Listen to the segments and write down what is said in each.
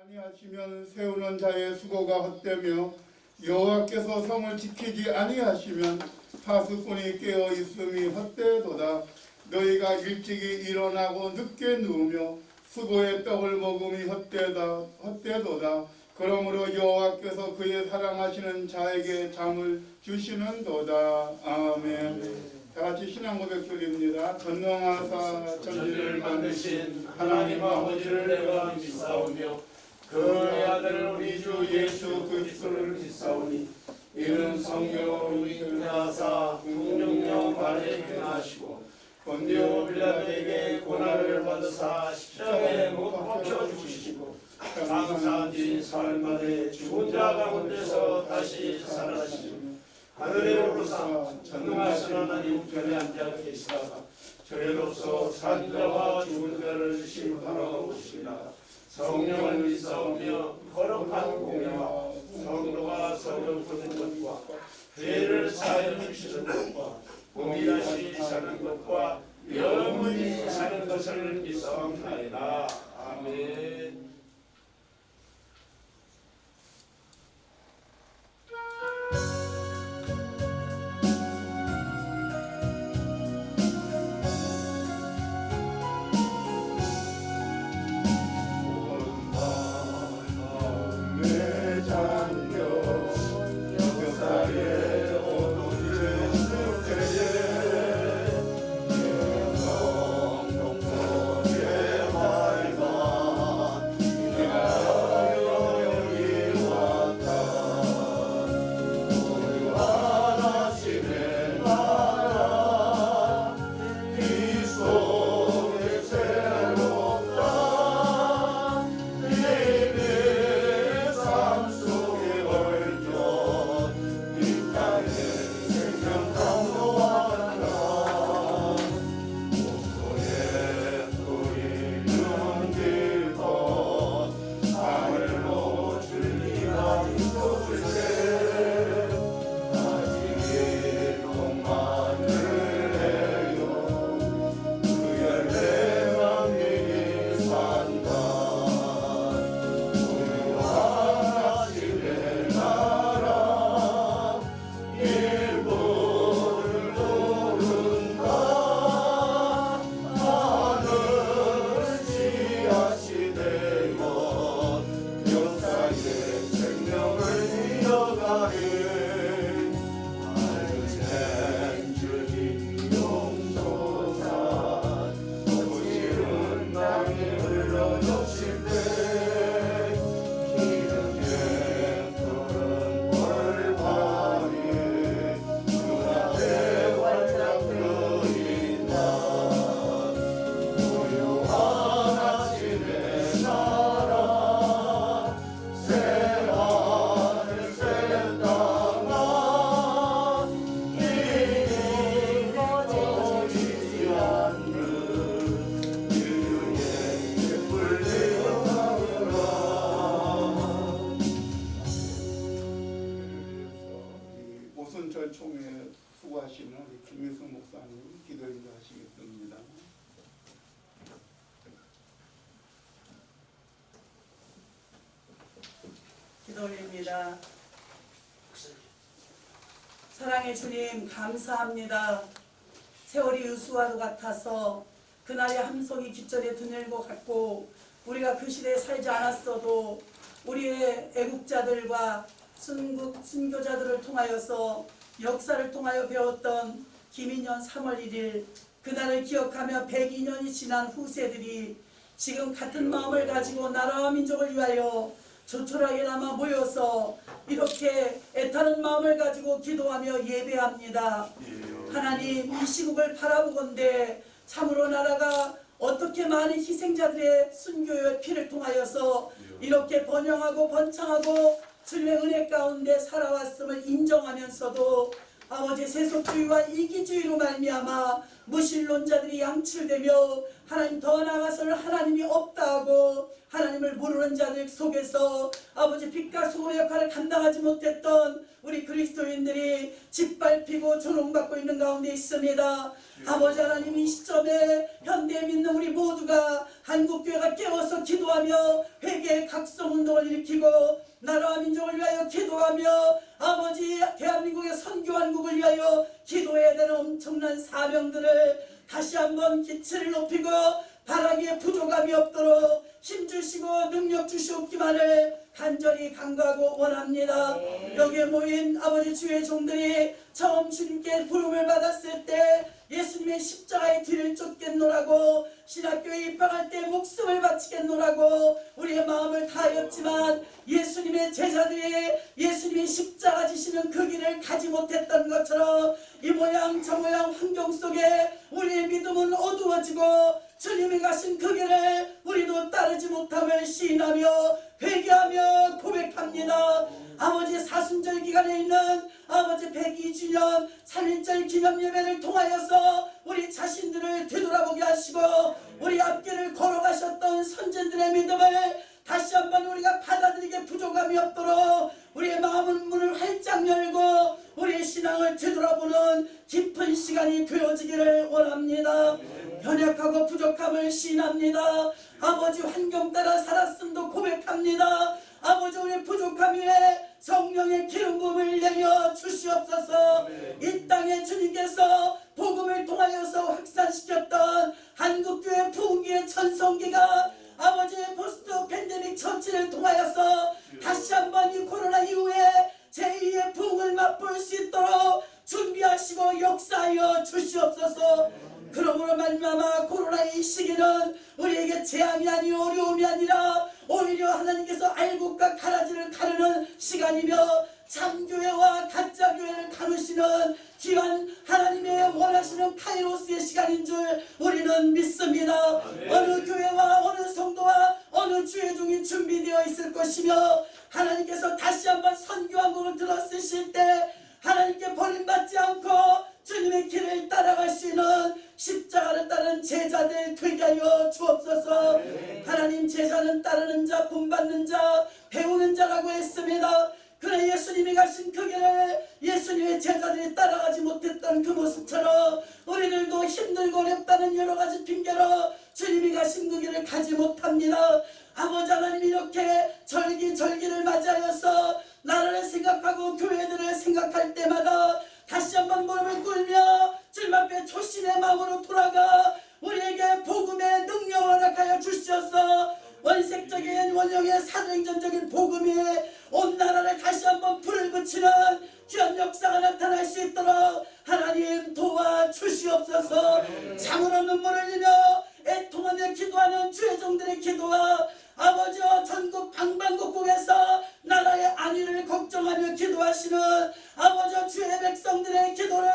아니하시면 세우는 자의 수고가 헛되며 여호와께서 성을 지키지 아니하시면 파수꾼이 깨어 있음이 헛되도다. 너희가 일찍이 일어나고 늦게 누우며 수고의 떡을 먹음이 헛되도다. 그러므로 여호와께서 그의 사랑하시는 자에게 잠을 주시는도다. 아멘. 다같이 신앙 고백 드립니다. 전능하사 천지를 만드신 하나님 아버지를 내가 믿사오며 그의 아들 우리 주 예수 그리스도를 믿사오니 이는 성경으로 인하사 공중령 발에 행하시고 본디오 빌라도에게 고난을 받으사 십자가에 못 박혀 죽으시고 장사한 지 사흘 만에 죽은 자 가운데서 다시 살아나시며 하늘에 오르사 전능하신 하나님 편에 앉아 계시다가 저희로서 산 자와 죽은 자를 심판하러 오시리라. 성령을 믿사오며 거룩한 공예와 성도가 서로 보는 것과 죄를 사하여 주시는 것과 몸이 다시 사는 것과 영원히 사는 것을 믿사옵나이다. 아멘. 오순절 총회 수고하시는 김일성 목사님 기도 인도하시겠습니다. 기도 올립니다. 사랑의 주님 감사합니다. 세월이 유수와도 같아서 그날의 함성이 귓절에 드는 것 같고 우리가 그 시대에 살지 않았어도 우리의 애국자들과 순교자들을 통하여서 역사를 통하여 배웠던 김인년 3월 1일 그날을 기억하며 102년이 지난 후세들이 지금 같은 마음을 가지고 나라와 민족을 위하여 조촐하게나마 모여서 이렇게 애타는 마음을 가지고 기도하며 예배합니다. 하나님, 이 시국을 바라보건대 참으로 나라가 어떻게 많은 희생자들의 순교의 피를 통하여서 이렇게 번영하고 번창하고 주님의 은혜 가운데 살아왔음을 인정하면서도 아버지 세속주의와 이기주의로 말미암아 무신론자들이 양출되며 하나님 더 나아가서는 하나님이 없다고 하나님을 모르는 자들 속에서 아버지 빛과 소금의 역할을 감당하지 못했던 우리 그리스도인들이 짓밟히고 조롱받고 있는 가운데 있습니다. 아버지 하나님, 이 시점에 현대에 믿는 우리 모두가 한국교회가 깨어서 기도하며 회개의 각성운동을 일으키고 나라와 민족을 위하여 기도하며 아버지 대한민국의 선교한국을 위하여 기도해야 되는 엄청난 사명들을 다시 한번 기치를 높이고 바라기에 부족함이 없도록 힘주시고 능력 주시옵기만을 간절히 간구하고 원합니다. 여기에 모인 아버지 주의 종들이 처음 주님께 부름을 받았을 때 예수님의 십자가의 뒤를 쫓겠노라고 신학교에 입학할 때 목숨을 바치겠노라고 우리의 마음을 다하였지만 예수님의 제자들이 예수님이 십자가 지시는 그 길을 가지 못했던 것처럼 이 모양 저 모양 환경 속에 우리의 믿음은 어두워지고 주님이 가신 그 길을 우리도 따르지 못함을 시인하며 회개하며 고백합니다. 아버지 사순절 기간에 있는 아버지 102주년 3.1절 기념 예배를 통하여서 우리 자신들을 되돌아보게 하시고 우리 앞길을 걸어가셨던 선진들의 믿음을 다시 한번 우리가 받아들이게 부족함이 없도록 우리의 마음은 문을 활짝 열고 우리의 신앙을 되돌아보는 깊은 시간이 되어지기를 원합니다. 연약하고 부족함을 시인합니다. 아버지 환경 따라 살았음도 고백합니다. 아버지 우리의 부족함 위에 성령의 기름 부음을 내려 주시옵소서. 이 땅에 주님께서 복음을 통하여서 확산시켰던 한국교회 부흥기의 전성기가 아버지 포스트 팬데믹 처치를 통하여서 다시 한번 이 코로나 이후에 제2의 부흥을 맛볼 수 있도록 준비하시고 역사하여 주시옵소서. 그러므로 말미암아 코로나의 이 시기는 우리에게 재앙이 아니요 어려움이 아니라 오히려 하나님께서 알곡과 가라지를 가르는 시간이며 참교회와 가짜교회를 가르시는 귀한 하나님의 원하시는 카이로스의 시간인 줄 우리는 믿습니다. 어느 교회와 어느 성도와 어느 주의 종이 준비되어 있을 것이며 하나님께서 다시 한번 선교한국을 들어쓰실 때 하나님께 버림받지 않고 주님의 길을 따라갈 수 있는 십자가를 따르는 제자들 되게 하여 주옵소서. 하나님, 제자는 따르는 자, 본받는 자, 배우는 자라고 했습니다. 그래 예수님이 가신 그 길을 예수님의 제자들이 따라가지 못했던 그 모습처럼 우리들도 힘들고 어렵다는 여러 가지 핑계로 주님이 가신 그 길을 가지 못합니다. 아버지 하나님, 이렇게 절기를 맞이하여서 나라를 생각하고 교회들을 생각할 때마다 다시 한번 무릎을 꿇며 주님 앞에 초신의 마음으로 돌아가 우리에게 복음의 능력을 허락하여 주시옵소서. 원색적인 원형의 사도행전적인 복음이 온 나라를 다시 한번 불을 붙이는 귀한 역사가 나타날 수 있도록 하나님 도와주시옵소서. 참으로 눈물을 흘리며 애통하며 기도하는 주의 종들의 기도와 아버지와 전국 방방곡곡에서 나라의 안위를 걱정하며 기도하시는 아버지와 주의 백성들의 기도를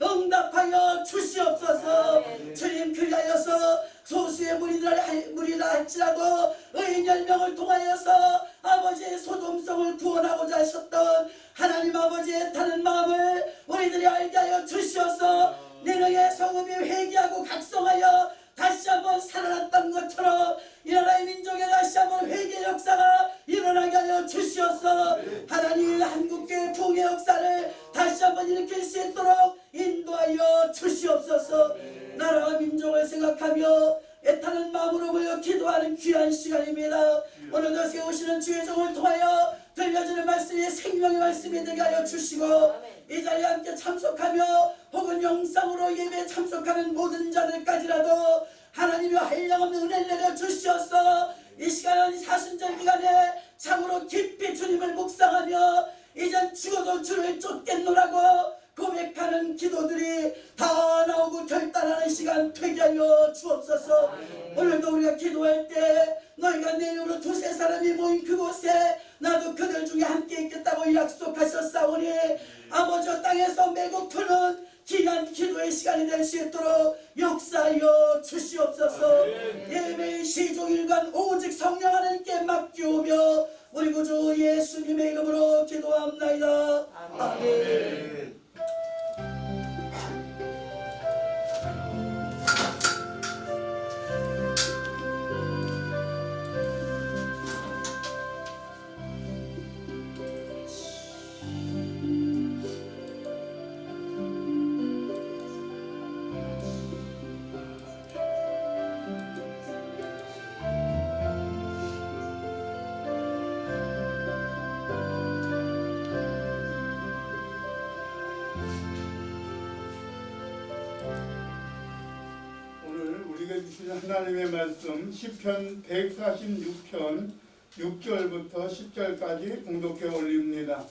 응답하여 주시옵소서. 주님, 그리하여서 소수의 무리라 할지라도 의인 10명을 통하여서 아버지의 소돔성을 구원하고자 하셨던 하나님 아버지의 타는 마음을 우리들이 알게 하여 주시어서 내너의 성읍이 회개하고 각성하여 다시 한번 살아났던 것처럼 이 나라의 민족에 다시 한번 회개 역사가 일어나게 하여 주시옵소서. 하나님, 한국교회 부흥의 역사를 다시 한번 일으킬 수 있도록 인도하여 주시옵소서. 나라와 민족을 생각하며 애타는 마음으로 모여 기도하는 귀한 시간입니다. 오늘도 세우시는 주의 종을 통하여 들려주는 말씀이 생명의 말씀이 되게 하여 주시고 이 자리에 함께 참석하며 혹은 영상으로 예배에 참석하는 모든 자들까지라도 하나님의 한량없는 은혜를 내려 주시옵소서. 이 시간은 사순절 기간에 참으로 깊이 주님을 묵상하며 이젠 죽어도 주를 쫓겠노라고 고백하는 기도들이 다 나오고 결단하는 시간 되게 하여 주옵소서. 오늘도 우리가 기도할 때 너희가 내 이름으로 두세 사람이 모인 그곳에 나도 그들 중에 함께 있겠다고 약속하셨사오니 아버지 땅에서 매국토는 귀한 기도의 시간이 될 수 있도록 역사하여 주시옵소서. 예배의 시종일관 오직 성령 하나님께 맡기오며 우리 구주 예수님의 이름으로 기도합나이다. 아멘. 주신 하나님의 말씀 시편 146편 6절부터 10절까지 봉독해 올립니다.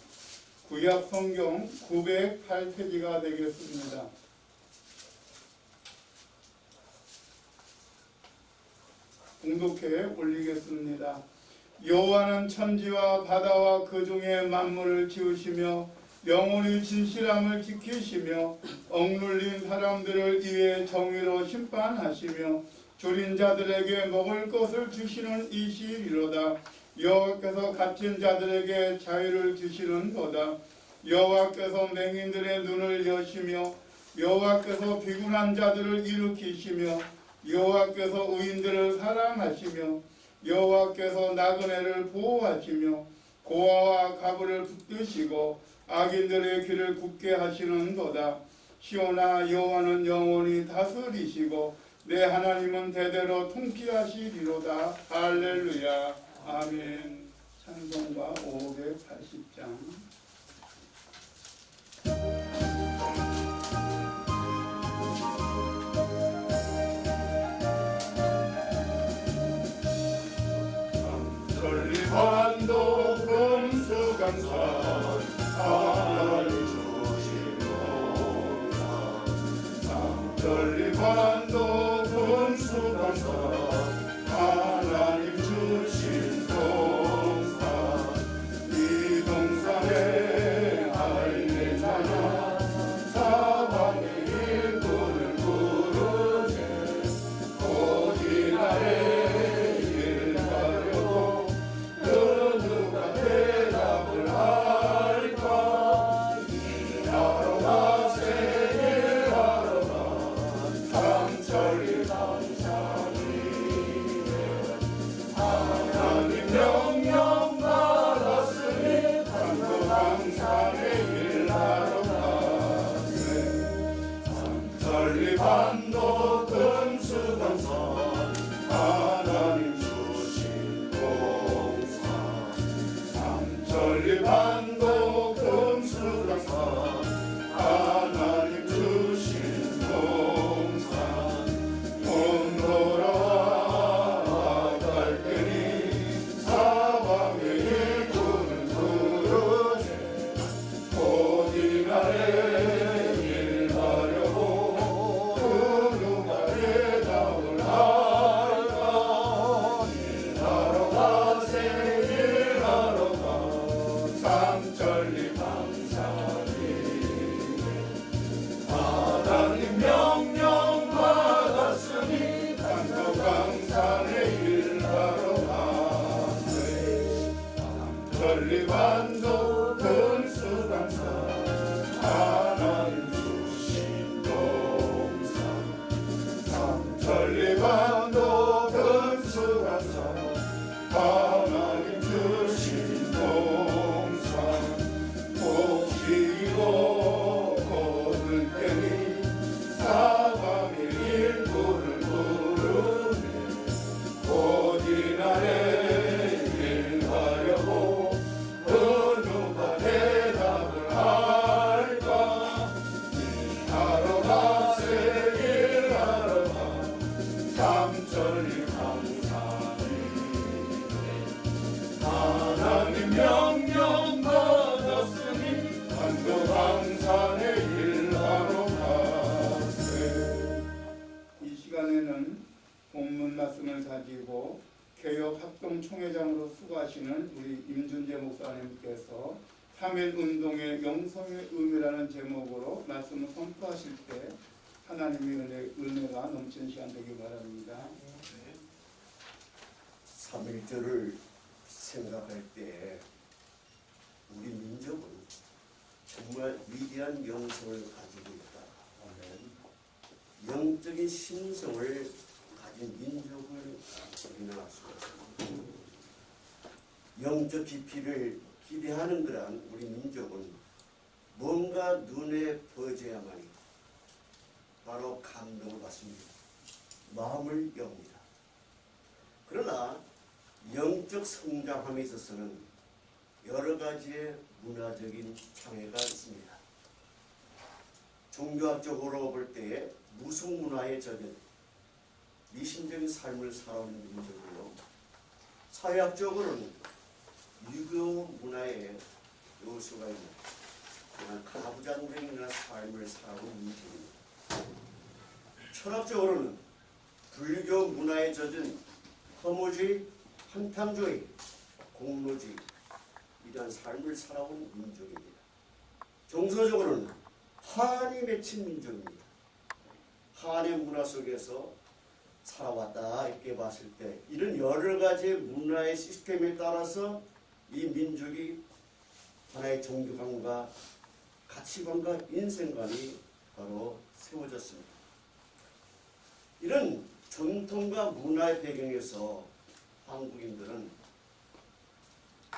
구약 성경 908페이지가 되겠습니다. 봉독해 올리겠습니다. 여호와는 천지와 바다와 그 중에 만물을 지으시며 영원히 진실함을 지키시며 억눌린 사람들을 이에 정의로 심판하시며 줄인 자들에게 먹을 것을 주시는 이시리로다. 여호와께서 갇힌 자들에게 자유를 주시는도다. 여호와께서 맹인들의 눈을 여시며 여호와께서 비굴한 자들을 일으키시며 여호와께서 의인들을 사랑하시며 여호와께서 나그네를 보호하시며 고아와 가부를 붙드시고 악인들의 길을 굳게 하시는도다. 시온아, 여호와는 영원히 다스리시고 내 하나님은 대대로 통치하시리로다. 할렐루야. 아멘. 찬송가 580장. 전리반도 금수강산 하나님 주신 동산 전리반도 금수강산 하나님 주신 동산 이 동산에 할렐루야 사방의 일꾼을 부르네 오직 나의 전리반도 금수강산 하나님 주신 동산 삼천리반도 금수강산 하나님 주신 동산 돈 돌아와 갈 때니 사방의 일꾼을 부르네 오직 나를 전리반도 금수강산 하나님 주신 동산 삼천리반도 금수강산 하나님 주신 동산 복지고 거둘 때니 사방의 일꾼을 부르네 오직 나의 명령 받았으니 한도강산에 일하러 가세. 이 시간에는 본문 말씀을 가지고 개혁 합동총회장으로 수고하시는 우리 임준재 목사님께서 3.1 운동의 영성의 의미라는 제목으로 말씀을 선포하실 때 하나님의 은혜가 넘치는 시간 되길 바랍니다. 3.1절을 생각할 때 우리 민족은 정말 위대한 영성을 가지고 있다. 영적인 신성을 가진 민족을 우리는 알 수가 있습니다. 영적 깊이를 기대하는 그런 우리 민족은 뭔가 눈에 보여져야만이 바로 감동을 받습니다. 마음을 엽니다. 그러나 영적 성장함에 있어서는 여러 가지의 문화적인 장애가 있습니다. 종교학적으로 볼 때에 무속문화에 젖은 미신적인 삶을 살아오는 민족이요. 사회학적으로는 유교 문화의 요소가 있는 그냥 가부장적인 삶을 살아온 민족입니다. 철학적으로는 불교 문화에 젖은 허무주의, 한탕주의, 공로주의 이러한 삶을 살아온 민족입니다. 정서적으로는 한이 맺힌 민족입니다. 한의 문화 속에서 살아왔다 이렇게 봤을 때 이런 여러 가지 문화의 시스템에 따라서 이 민족이 하나의 종교관과 가치관과 인생관이 바로 세워졌습니다. 이런 전통과 문화의 배경에서 한국인들은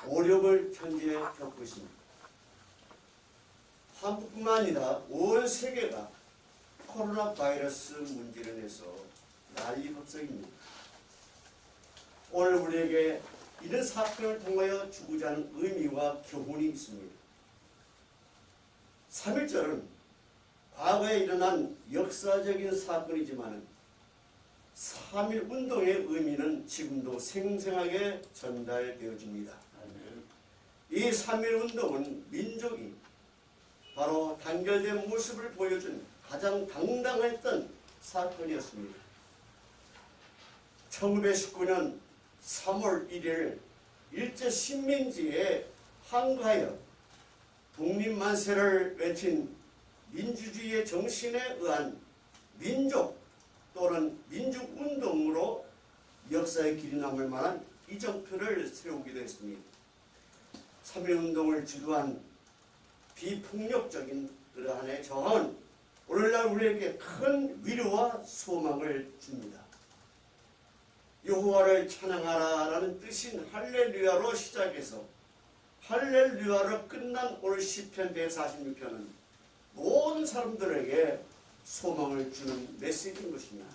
어려움을 현재 겪고 있습니다. 한국뿐만 아니라 온 세계가 코로나 바이러스 문제로 인해서 난리법석입니다. 오늘 우리에게 이런 사건을 통하여 주고자 하는 의미와 교훈이 있습니다. 3.1절은 과거에 일어난 역사적인 사건이지만 3.1 운동의 의미는 지금도 생생하게 전달되어집니다. 이 3.1 운동은 민족이 바로 단결된 모습을 보여준 가장 당당했던 사건이었습니다. 1919년 3월 1일 일제 식민지에 항거하여 독립만세를 외친 민주주의의 정신에 의한 민족 또는 민족운동으로 역사의 길이 남을 만한 이정표를 세우기도 했습니다. 3.1운동을 주도한 비폭력적인 그러한의 저항은 오늘날 우리에게 큰 위로와 소망을 줍니다. 여호와를 찬양하라라는 뜻인 할렐루야로 시작해서 할렐루야로 끝난 오늘 시편 146편은 모든 사람들에게 소망을 주는 메시지인 것입니다.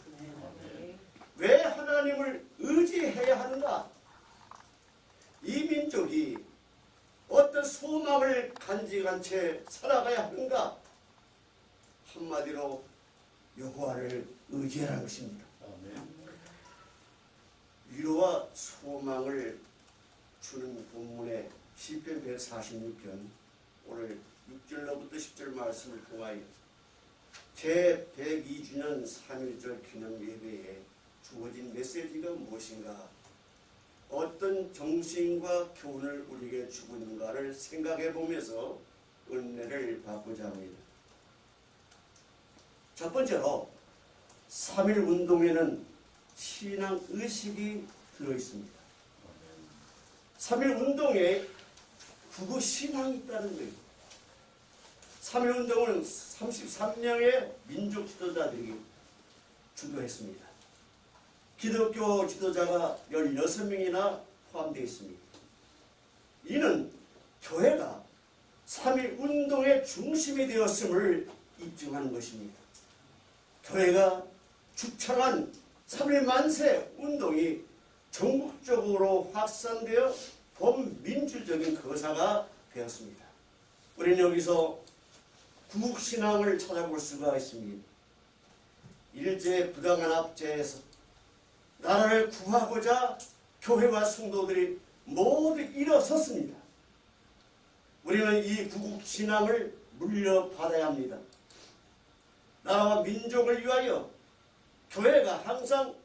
왜 하나님을 의지해야 하는가? 이 민족이 어떤 소망을 간직한 채 살아가야 하는가? 한마디로 여호와를 의지하라는 것입니다. 위로와 소망을 주는 본문의 시편 146편 오늘 6절로부터 10절 말씀을 통하여 제102주년 3.1절 기념 예배에 주어진 메시지가 무엇인가, 어떤 정신과 교훈을 우리에게 주고 있는가를 생각해 보면서 은혜를 받고자 합니다. 첫 번째로 3.1 운동에는 신앙의식이 들어있습니다. 3.1 운동에 구구신앙이 있다는 거예요. 3.1 운동은 33명의 민족 지도자들이 주도했습니다. 기독교 지도자가 16명이나 포함되어 있습니다. 이는 교회가 3.1 운동의 중심이 되었음을 입증하는 것입니다. 교회가 주창한 3.1 만세 운동이 전국적으로 확산되어 범민주적인 거사가 되었습니다. 우리는 여기서 구국신앙을 찾아볼 수가 있습니다. 일제 부당한 압제에서 나라를 구하고자 교회와 성도들이 모두 일어섰습니다. 우리는 이 구국신앙을 물려받아야 합니다. 나라와 민족을 위하여 교회가 항상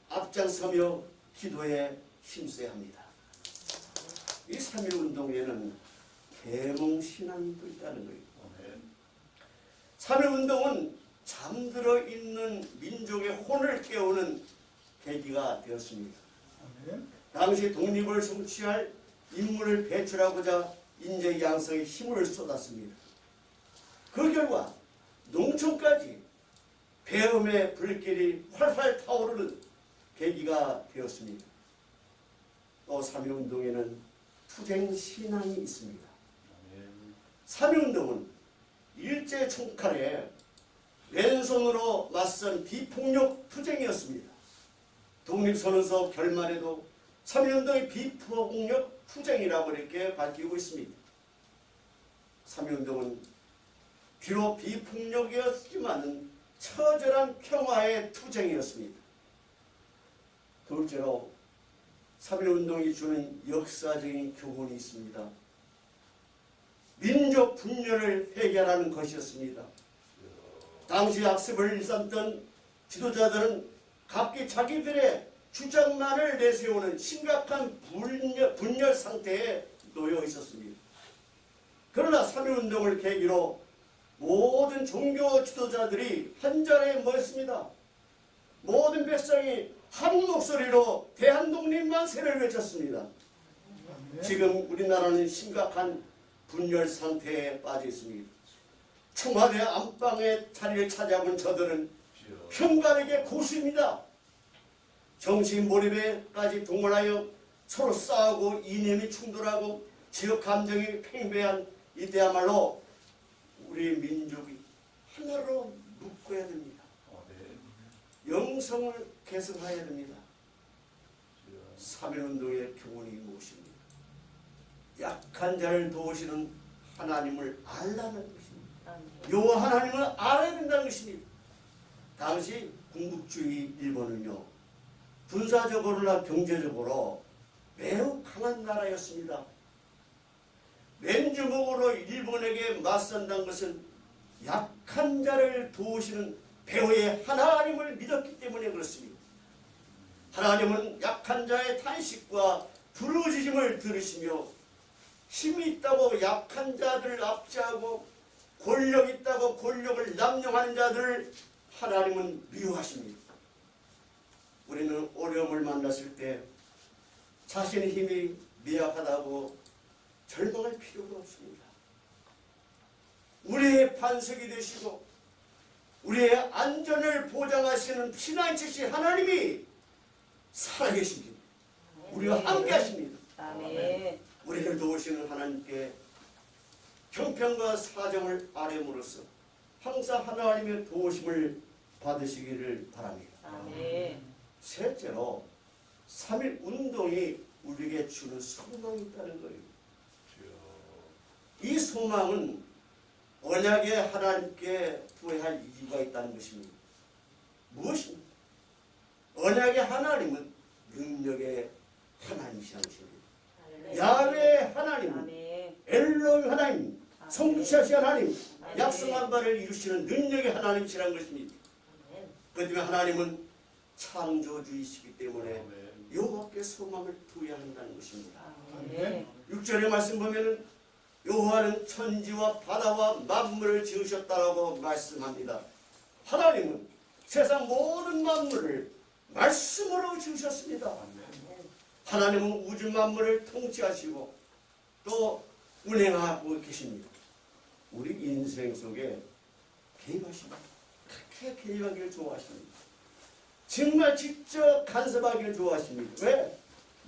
앞장서며 기도에 힘써야 합니다. 이 3.1 운동에는 계몽신앙이 또 있다는 거예요. 3.1 운동은 잠들어 있는 민족의 혼을 깨우는 계기가 되었습니다. 당시 독립을 성취할 인물을 배출하고자 인재 양성에 힘을 쏟았습니다. 그 결과 농촌까지 배움의 불길이 활활 타오르는 계기가 되었습니다. 또 3.1 운동에는 투쟁신앙이 있습니다. 3.1 운동은 일제 총칼에 왼손으로 맞선 비폭력 투쟁이었습니다. 독립선언서 결말에도 3.1 운동의 비폭력 투쟁이라고 이렇게 밝히고 있습니다. 3.1 운동은 비록 비폭력이었지만 처절한 평화의 투쟁이었습니다. 둘째로 3.1운동이 주는 역사적인 교훈이 있습니다. 민족 분열을 해결하는 것이었습니다. 당시 학습을 일삼던 지도자들은 각기 자기들의 주장만을 내세우는 심각한 분열 상태에 놓여 있었습니다. 그러나 3.1운동을 계기로 모든 종교 지도자들이 한 자리에 모였습니다. 모든 백성이 한 목소리로 대한독립만세를 외쳤습니다. 지금 우리나라는 심각한 분열 상태에 빠져 있습니다. 청와대 안방의 자리를 차지하고 저들은 평간에게 고수입니다. 정신 몰입에까지 동원하여 서로 싸우고 이념이 충돌하고 지역 감정이 팽배한 이때야말로 우리 민족이 하나로 묶어야 됩니다. 영성을 개성해야 됩니다. 3.1운동의 교훈이 무엇입니까? 약한 자를 도우시는 하나님을 알라는 것입니다. 요 하나님을 알아야 된다는 것입니다. 당시 군국주의 일본은요, 군사적으로나 경제적으로 매우 강한 나라였습니다. 맨주먹으로 일본에게 맞선다는 것은 약한 자를 도우시는 배후의 하나님을 믿었기 때문에 그렇습니다. 하나님은 약한 자의 탄식과 부르짖음을 들으시며 힘이 있다고 약한 자들을 압제하고 권력 있다고 권력을 남용하는 자들을 하나님은 미워하십니다. 우리는 어려움을 만났을 때 자신의 힘이 미약하다고 절망할 필요가 없습니다. 우리의 반석이 되시고 우리의 안전을 보장하시는 피난처신 하나님이 살아계십니다. 우리와 함께 하십니다. 아멘. 우리를 도우시는 하나님께 형편과 사정을 아뢰므로써 항상 하나님의 도우심을 받으시기를 바랍니다. 아멘. 셋째로 3.1운동이 우리에게 주는 소망이 있다는 거예요. 이 소망은 언약의 하나님께 부여할 이유가 있다는 것입니다. 무엇입니까? 언약의 하나님은 능력의 하나님이시라는 것입니다. 야훼 하나님은 아멘. 엘로힘 하나님, 성취하신 하나님, 아멘. 약속한 바를 이루시는 능력의 하나님이시라는 것입니다. 그 때문에 하나님은 창조주이시기 때문에 여호와께 소망을 두어야 한다는 것입니다. 아멘. 6절의 말씀 보면은 여호와는 천지와 바다와 만물을 지으셨다라고 말씀합니다. 하나님은 세상 모든 만물을 말씀으로 지으셨습니다. 하나님은 우주 만물을 통치하시고 또 운행하고 계십니다. 우리 인생 속에 개입하십니다. 그렇게 개입하기를 좋아하십니다. 정말 직접 간섭하기를 좋아하십니다. 왜?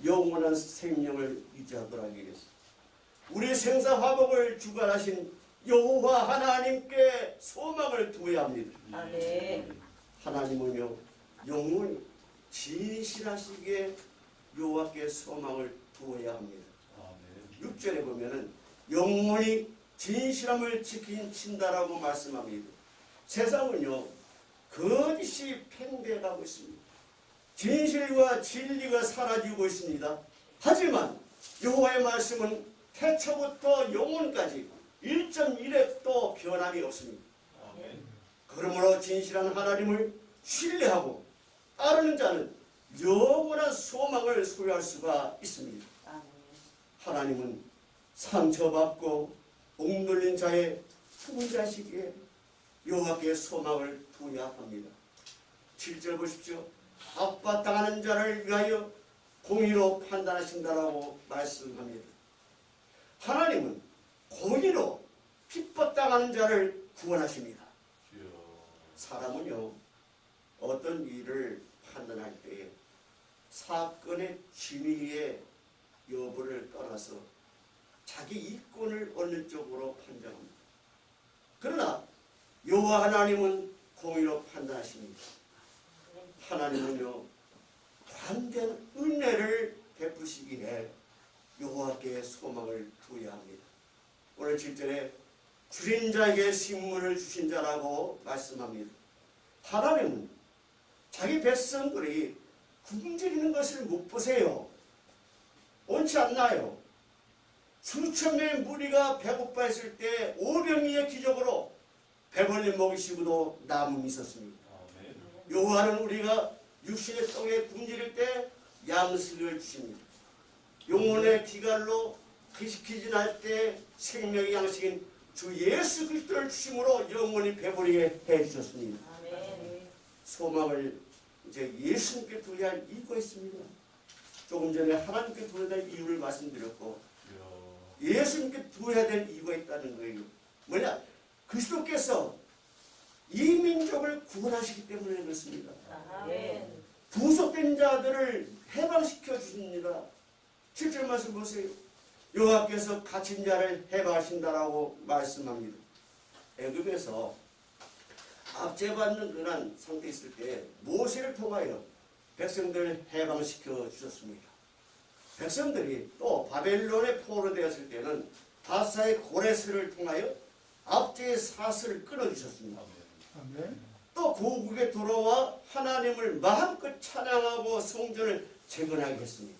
영원한 생명을 유지하도록 하기 위해서. 우리 생사화복을 주관하신 여호와 하나님께 소망을 두어야 합니다. 아멘. 하나님은요, 영원히 진실하시기에 여호와께 소망을 두어야 합니다. 6절에 보면은 영원히 진실함을 지킨다라고 말씀합니다. 세상은요, 거짓이 팽배해가고 있습니다. 진실과 진리가 사라지고 있습니다. 하지만 여호와의 말씀은 태초부터 영원까지 1.1획도 변함이 없습니다. 그러므로 진실한 하나님을 신뢰하고 따르는 자는 영원한 소망을 소유할 수가 있습니다. 아멘. 하나님은 상처받고 옥눌린 자의 후자시기에 여호와께 소망을 두어야 합니다. 7절 보십시오. 압박당하는 자를 위하여 공의로 판단하신다라고 말씀합니다. 하나님은 공의로 핍박당하는 자를 구원하십니다. 사람은요, 어떤 일을 판단할 때에 사건의 진위의 여부를 떠나서 자기 이권을 얻는 쪽으로 판단합니다. 그러나 여호와 하나님은 공의로 판단하십니다. 하나님은요, 관대한 은혜를 베푸시기에 여호와께 소망을 두어야 합니다. 오늘 7절에 줄인 자에게 식물을 주신 자라고 말씀합니다. 하나님은 자기 백성들이 굶주리는 것을 못 보세요. 옳지 않나요? 수천 명의 무리가 배고파 했을 때 오병이의 기적으로 배불리 먹이시고도 남음이 있었습니다. 여호와는 우리가 육신의 똥에 굶주릴 때 양식을 주십니다. 영혼의 기갈로 기진할 때 생명의 양식인 주 예수 그리스도를 주심으로 영혼이 배부르게 해주셨습니다. 아멘. 소망을 이제 예수님께 두어야 할 이유가 있습니다. 조금 전에 하나님께 두어야 될 이유를 말씀드렸고 예수님께 두어야 될 이유가 있다는 거예요. 뭐냐? 그리스도께서 이 민족을 구원하시기 때문에 그렇습니다. 아멘. 구속된 자들을 해방시켜 주십니다. 7절 말씀 보세요. 여호와께서 갇힌 자를 해방하신다라고 말씀합니다. 애굽에서 압제받는 그런 상태에 있을 때 모세를 통하여 백성들을 해방시켜 주셨습니다. 백성들이 또 바벨론에 포로되었을 때는 바사의 고레스를 통하여 압제의 사슬을 끊어주셨습니다. 또 고국에 돌아와 하나님을 마음껏 찬양하고 성전을 재건하게 했습니다.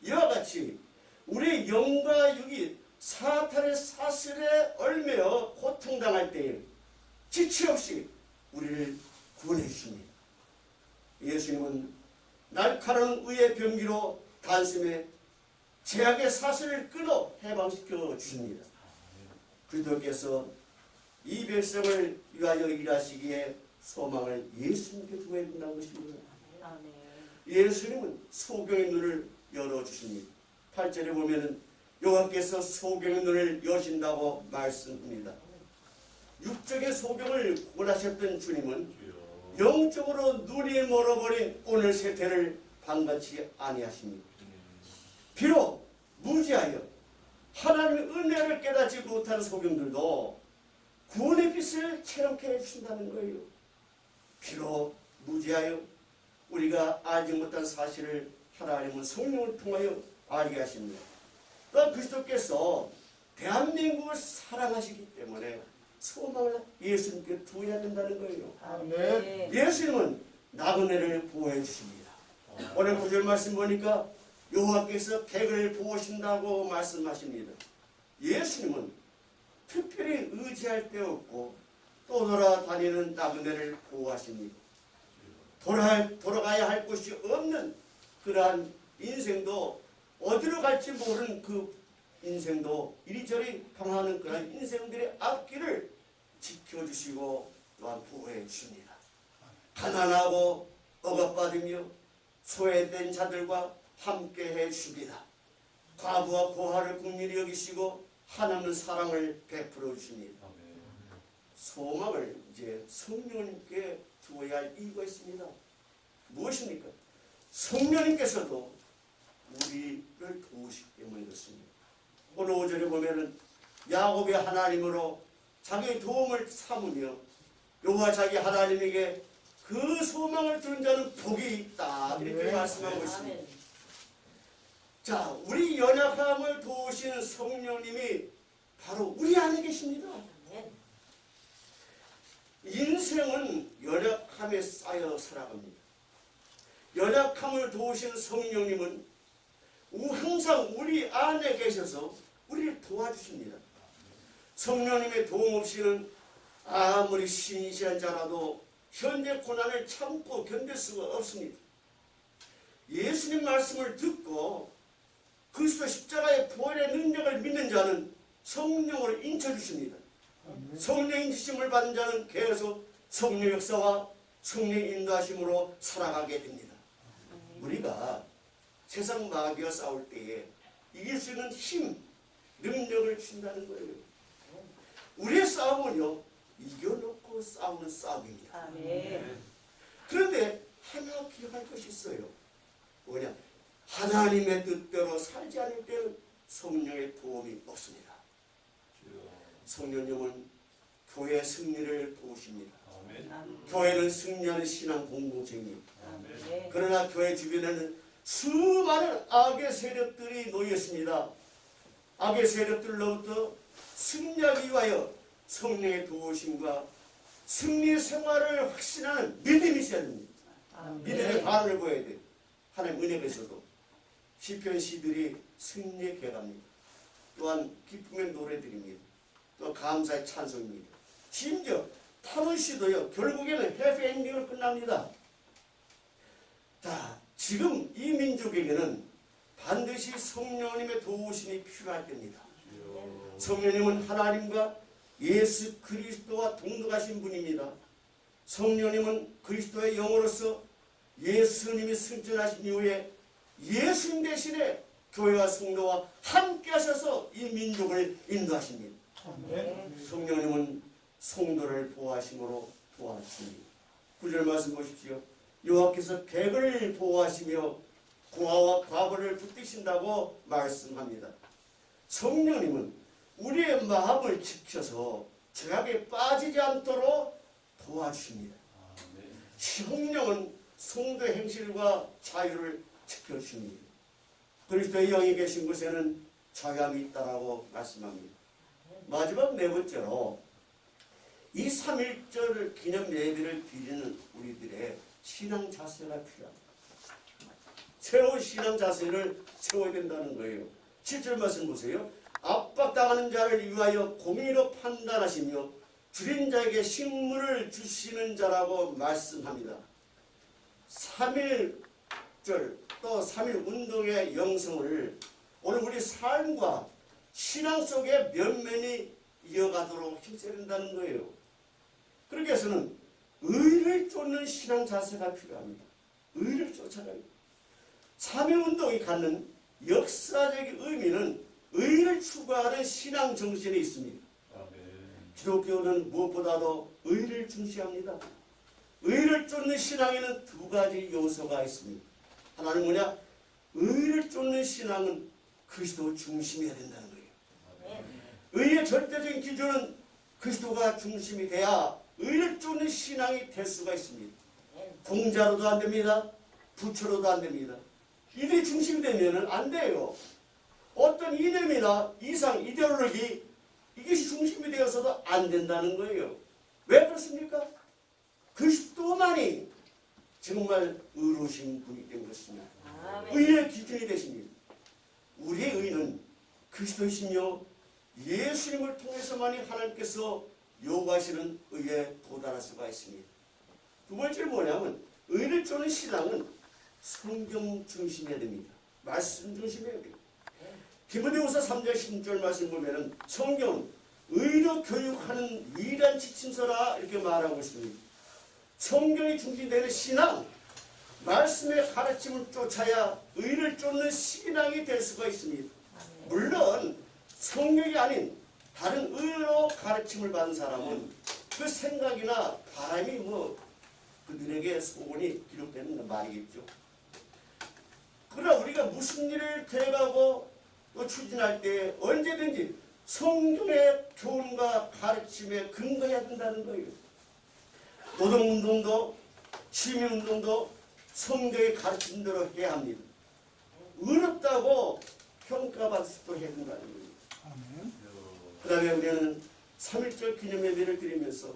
이와 같이 우리 영과 육이 사탄의 사슬에 얽매여 고통당할 때에 지체 없이 우리를 구원해 주십니다. 예수님은 날카로운 의의 병기로 단숨에 죄악의 사슬을 끊어 해방시켜 주십니다. 그리스도께서 이 백성을 위하여 일하시기에 소망을 예수님께 두어야 된다는 것입니다. 아멘. 예수님은 소경의 눈을 열어주십니다. 8절에 보면은 여호와께서 소경의 눈을 여신다고 말씀합니다. 육적의 소경을 원하셨던 주님은 영적으로 눈이 멀어버린 오늘 세태를 반갑지 아니하십니다. 비록 무지하여 하나님의 은혜를 깨닫지 못한 소경들도 구원의 빛을 체험케 해주신다는 거예요. 비록 무지하여 우리가 알지 못한 사실을 하나님은 성령을 통하여 알게 하십니다. 또 그리스도께서 대한민국을 사랑하시기 때문에 소망을 예수님께 두어야 된다는 거예요. 아멘. 예수님은 나그네를 보호해 주십니다. 오늘 9절 말씀 보니까 여호와께서 객을 보호하신다고 말씀하십니다. 예수님은 특별히 의지할 데 없고 또 돌아다니는 나그네를 보호하십니다. 돌아가야 할 곳이 없는 그러한 인생도 어디로 갈지 모르는 그 인생도 이리저리 방황하는 그러한 인생들의 앞길을 지켜주시고 또한 보호해 주십니다. 가난하고 억압받으며 소외된 자들과 함께 해 주십니다. 과부와 고아를 국민이 여기시고 하나님은 사랑을 베풀어 주십니다. 소망을 이제 성령님께 두어야 할 이유가 있습니다. 무엇입니까? 성령님께서도 우리를 도우시기 때문에 그렇습니다. 오늘 5절에 보면은 야곱의 하나님으로 자기의 도움을 삼으며 여호와 자기 하나님에게 그 소망을 두는 자는 복이 있다 이렇게 말씀하고 있습니다. 아멘. 자, 우리 연약함을 도우시는 성령님이 바로 우리 안에 계십니다. 아멘. 인생은 연약함에 쌓여 살아갑니다. 연약함을 도우시는 성령님은 항상 우리 안에 계셔서 우리를 도와주십니다. 성령님의 도움 없이는 아무리 신실한 자라도 현재 고난을 참고 견딜 수가 없습니다. 예수님 말씀을 듣고 그리스도 십자가의 부활의 능력을 믿는 자는 성령으로 인쳐주십니다. 성령 인치심을 받은 자는 계속 성령 역사와 성령 인도하심으로 살아가게 됩니다. 우리가 세상 마귀와 싸울 때에 이길 수 있는 힘, 능력을 주신다는 거예요. 우리의 싸움은요, 이겨놓고 싸우는 싸움입니다. 아멘. 그런데 하나 기억할 것이 있어요. 뭐냐? 하나님의 뜻대로 살지 않을 때는 성령의 도움이 없습니다. 성령님은 교회 승리를 도우십니다. 교회는 승리하는 신앙 공동체입니다. 아멘. 그러나 교회 주변에는 수많은 악의 세력들이 놓여 있습니다. 악의 세력들로부터 승리하기 위하여 성령의 도우심과 승리 생활을 확신하는 믿음이 있어야 됩니다. 믿음의 아멘. 반응을 보여야 돼. 하나님 은혜가 있어도. 시편 시들이 승리의 계갑니다. 또한 기쁨의 노래들입니다. 또 감사의 찬송입니다. 심지어 타문 시도요. 결국에는 해피엔딩으로 끝납니다. 자, 지금 이 민족에게는 반드시 성령님의 도우심이 필요할 때입니다. 성령님은 하나님과 예수 그리스도와 동등하신 분입니다. 성령님은 그리스도의 영으로서 예수님이 승천하신 이후에 예수님 대신에 교회와 성도와 함께 하셔서 이 민족을 인도하십니다. 성령님은 성도를 보호하심으로 도와주십니다. 9절 말씀 보십시오. 여호와께서 객을 보호하시며 고아와 과부를 붙드신다고 말씀합니다. 성령님은 우리의 마음을 지켜서 죄악에 빠지지 않도록 도와주십니다. 성령은 성도의 행실과 자유를 지켜주십니다. 그리스도의 영이 계신 곳에는 자유함이 있다라고 말씀합니다. 마지막 네 번째로 이 3.1절 기념 예배를 드리는 우리들의 신앙 자세가 필요합니다. 새로운 신앙 자세를 세워야 된다는 거예요. 7절 말씀 보세요. 압박당하는 자를 위하여 공의로 판단하시며 줄인 자에게 식물을 주시는 자라고 말씀합니다. 3.1절 또 3.1 운동의 영성을 오늘 우리 삶과 신앙 속에 면면이 이어가도록 힘써야 된다는 거예요. 그러기 위해서는 의를 쫓는 신앙 자세가 필요합니다. 의를 쫓아가요. 3.1 운동이 갖는 역사적인 의미는 의를 추구하는 신앙 정신이 있습니다. 기독교는 무엇보다도 의를 중시합니다. 의를 쫓는 신앙에는 두 가지 요소가 있습니다. 하나는 뭐냐? 의를 쫓는 신앙은 그리스도 중심이어야 된다는 거예요. 의의 절대적인 기준은 그리스도가 중심이 돼야 의를 쫓는 신앙이 될 수가 있습니다. 공자로도 안 됩니다. 부처로도 안 됩니다. 이들이 중심이 되면 안 돼요. 어떤 이념이나 이상, 이데올로기 이것이 중심이 되어서도 안 된다는 거예요. 왜 그렇습니까? 그리스도만이 정말 의로우신 분이기 때문에 그렇습니다. 의의 기준이 되십니다. 우리의 의는 그리스도이시며 예수님을 통해서만이 하나님께서 요구하시는 의에 도달할 수가 있습니다. 두 번째는 뭐냐면 의를 쫓는 신앙은 성경 중심이어야 됩니다. 말씀 중심이어야 됩니다. 디모데후서 3장 16절 말씀 보면은 성경은 의로 교육하는 위대한 지침서라 이렇게 말하고 있습니다. 성경이 중심되는 신앙, 말씀의 가르침을 쫓아야 의를 쫓는 신앙이 될 수가 있습니다. 물론 성경이 아닌 다른 의로 가르침을 받은 사람은 그 생각이나 바람이 그들에게 소원이 기록되는 말이겠죠. 그러나 우리가 무슨 일을 대가고 또 추진할 때 언제든지 성경의 교훈과 가르침에 근거해야 된다는 거예요. 노동운동도 시민운동도 성경의 가르침대로 해야 합니다. 어렵다고 평가받을 수도 해야 된다는 거예요. 그 다음에 우리는 3.1절 기념예배를 드리면서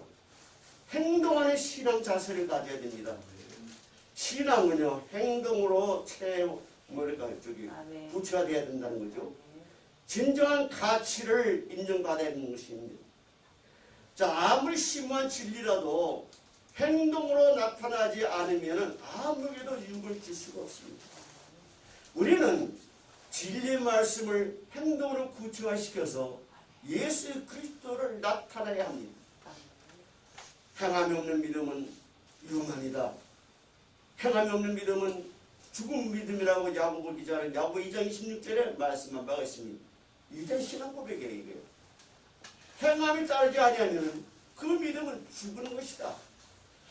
행동하는 신앙 자세를 가져야 됩니다. 신앙은요 행동으로 부처가 되어야 된다는 거죠. 진정한 가치를 인정받아야 하는 것입니다. 자, 아무리 심오한 진리라도 행동으로 나타나지 않으면 아무에도 유익을 줄 수가 없습니다. 우리는 진리의 말씀을 행동으로 구체화시켜서 예수 그리스도를 나타내야 합니다. 행함이 없는 믿음은 유망이다. 행함이 없는 믿음은 죽은 믿음이라고 야고보 기자는 야고보 2장 26절에 말씀한 바가 있습니다. 이제 신앙 고백이에요. 이게 행함이 따르지 아니하면 그 믿음은 죽은 것이다.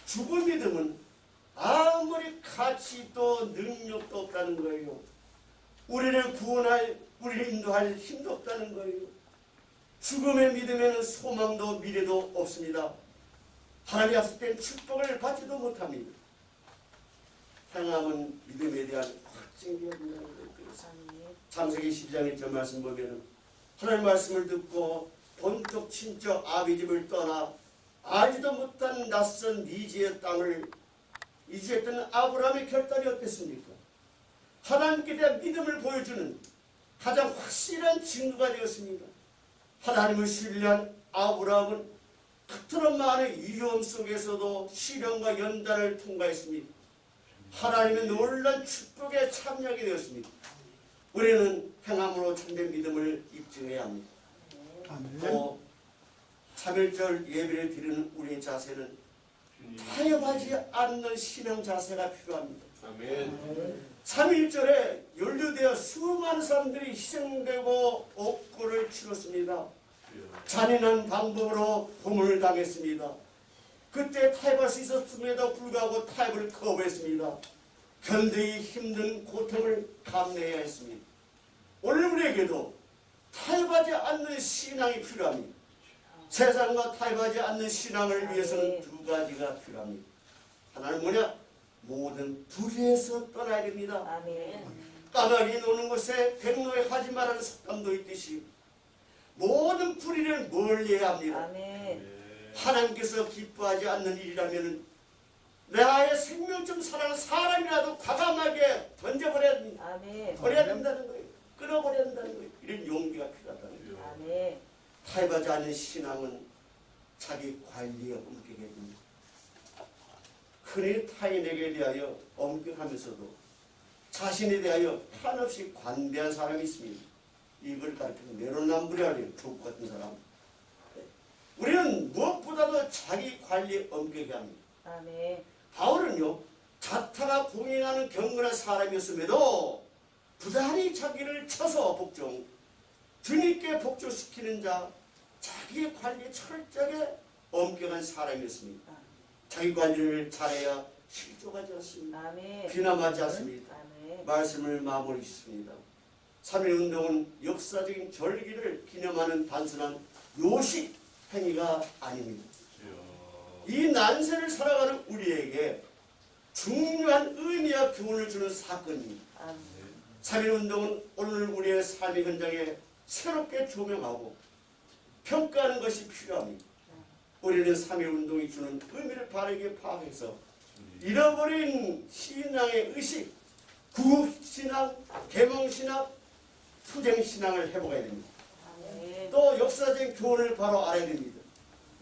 죽은 믿음은 아무리 가치도 능력도 없다는 거예요. 우리를 구원할, 우리를 인도할 힘도 없다는 거예요. 죽음의 믿음에는 소망도 미래도 없습니다. 하나님이 약속된 축복을 받지도 못합니다. 행함은 믿음에 대한 확증이어야 된다는 거예요. 창세기 12장 1절 말씀 보면 하나님 말씀을 듣고 본격 친척 아비 집을 떠나 알지도 못한 낯선 미지의 땅을 이주했던 아브라함의 결단이 어땠습니까? 하나님께 대한 믿음을 보여주는 가장 확실한 증거가 되었습니다. 하나님을 신뢰한 아브라함은 그토록 많은 위험 속에서도 시련과 연단을 통과했습니다. 하나님의 놀라운 축복에 참여하게 되었습니다. 우리는 행함으로 참된 믿음을 입증해야 합니다. 또 참일절 예배를 드리는 우리의 자세는 타협하지 않는 신앙 자세가 필요합니다. 3.1절에 연루되어 수많은 사람들이 희생되고 옥고를 치렀습니다. 잔인한 방법으로 고문을 당했습니다. 그때 타협할 수 있었음에도 불구하고 타협을 거부했습니다. 견디기 힘든 고통을 감내해야 했습니다. 오늘 우리에게도 타협하지 않는 신앙이 필요합니다. 세상과 타협하지 않는 신앙을 위해서는 두 가지가 필요합니다. 하나는 뭐냐? 모든 불의에서 떠나야 됩니다. 아멘. 까마귀 노는 곳에 백로에 가지 말라는 습관도 있듯이 모든 불의를 멀리해야 합니다. 아멘. 하나님께서 기뻐하지 않는 일이라면 나의 생명좀 사랑하는 사람이라도 과감하게 던져버려야 됩니다. 아멘. 버려야 된다는 거예요. 끊어버려야 된다는 거예요. 이런 용기가 필요하다는 거예요. 아멘. 타협하지 않는 신앙은 자기 관리에 엄격해야 됩니다. 흔히 타인에게 대하여 엄격하면서도 자신에 대하여 한없이 관대한 사람이 있습니다. 이걸 가르치는 내로남불이라는 족 같은 사람. 우리는 무엇보다도 자기 관리에 엄격해야 합니다. 아멘. 바울은요, 자타가 공행하는 경건한 사람이었음에도 부단히 자기를 쳐서 복종, 주님께 복종시키는 자, 자기 관리에 철저하게 엄격한 사람이었습니다. 자기 관리를 잘해야 실족하지 않습니다. 아멘. 비난하지 않습니다. 아멘. 말씀을 마무리 짓습니다. 3.1운동은 역사적인 절기를 기념하는 단순한 요식 행위가 아닙니다. 이 난세를 살아가는 우리에게 중요한 의미와 교훈을 주는 사건입니다. 아멘. 3.1운동은 오늘 우리의 삶의 현장에 새롭게 조명하고 평가하는 것이 필요합니다. 우리는 3.1운동이 주는 의미를 바르게 파악해서 잃어버린 신앙의 의식, 구국신앙, 계몽신앙, 투쟁신앙을 회복해야 됩니다. 아멘. 또 역사적인 교훈을 바로 알아야 됩니다.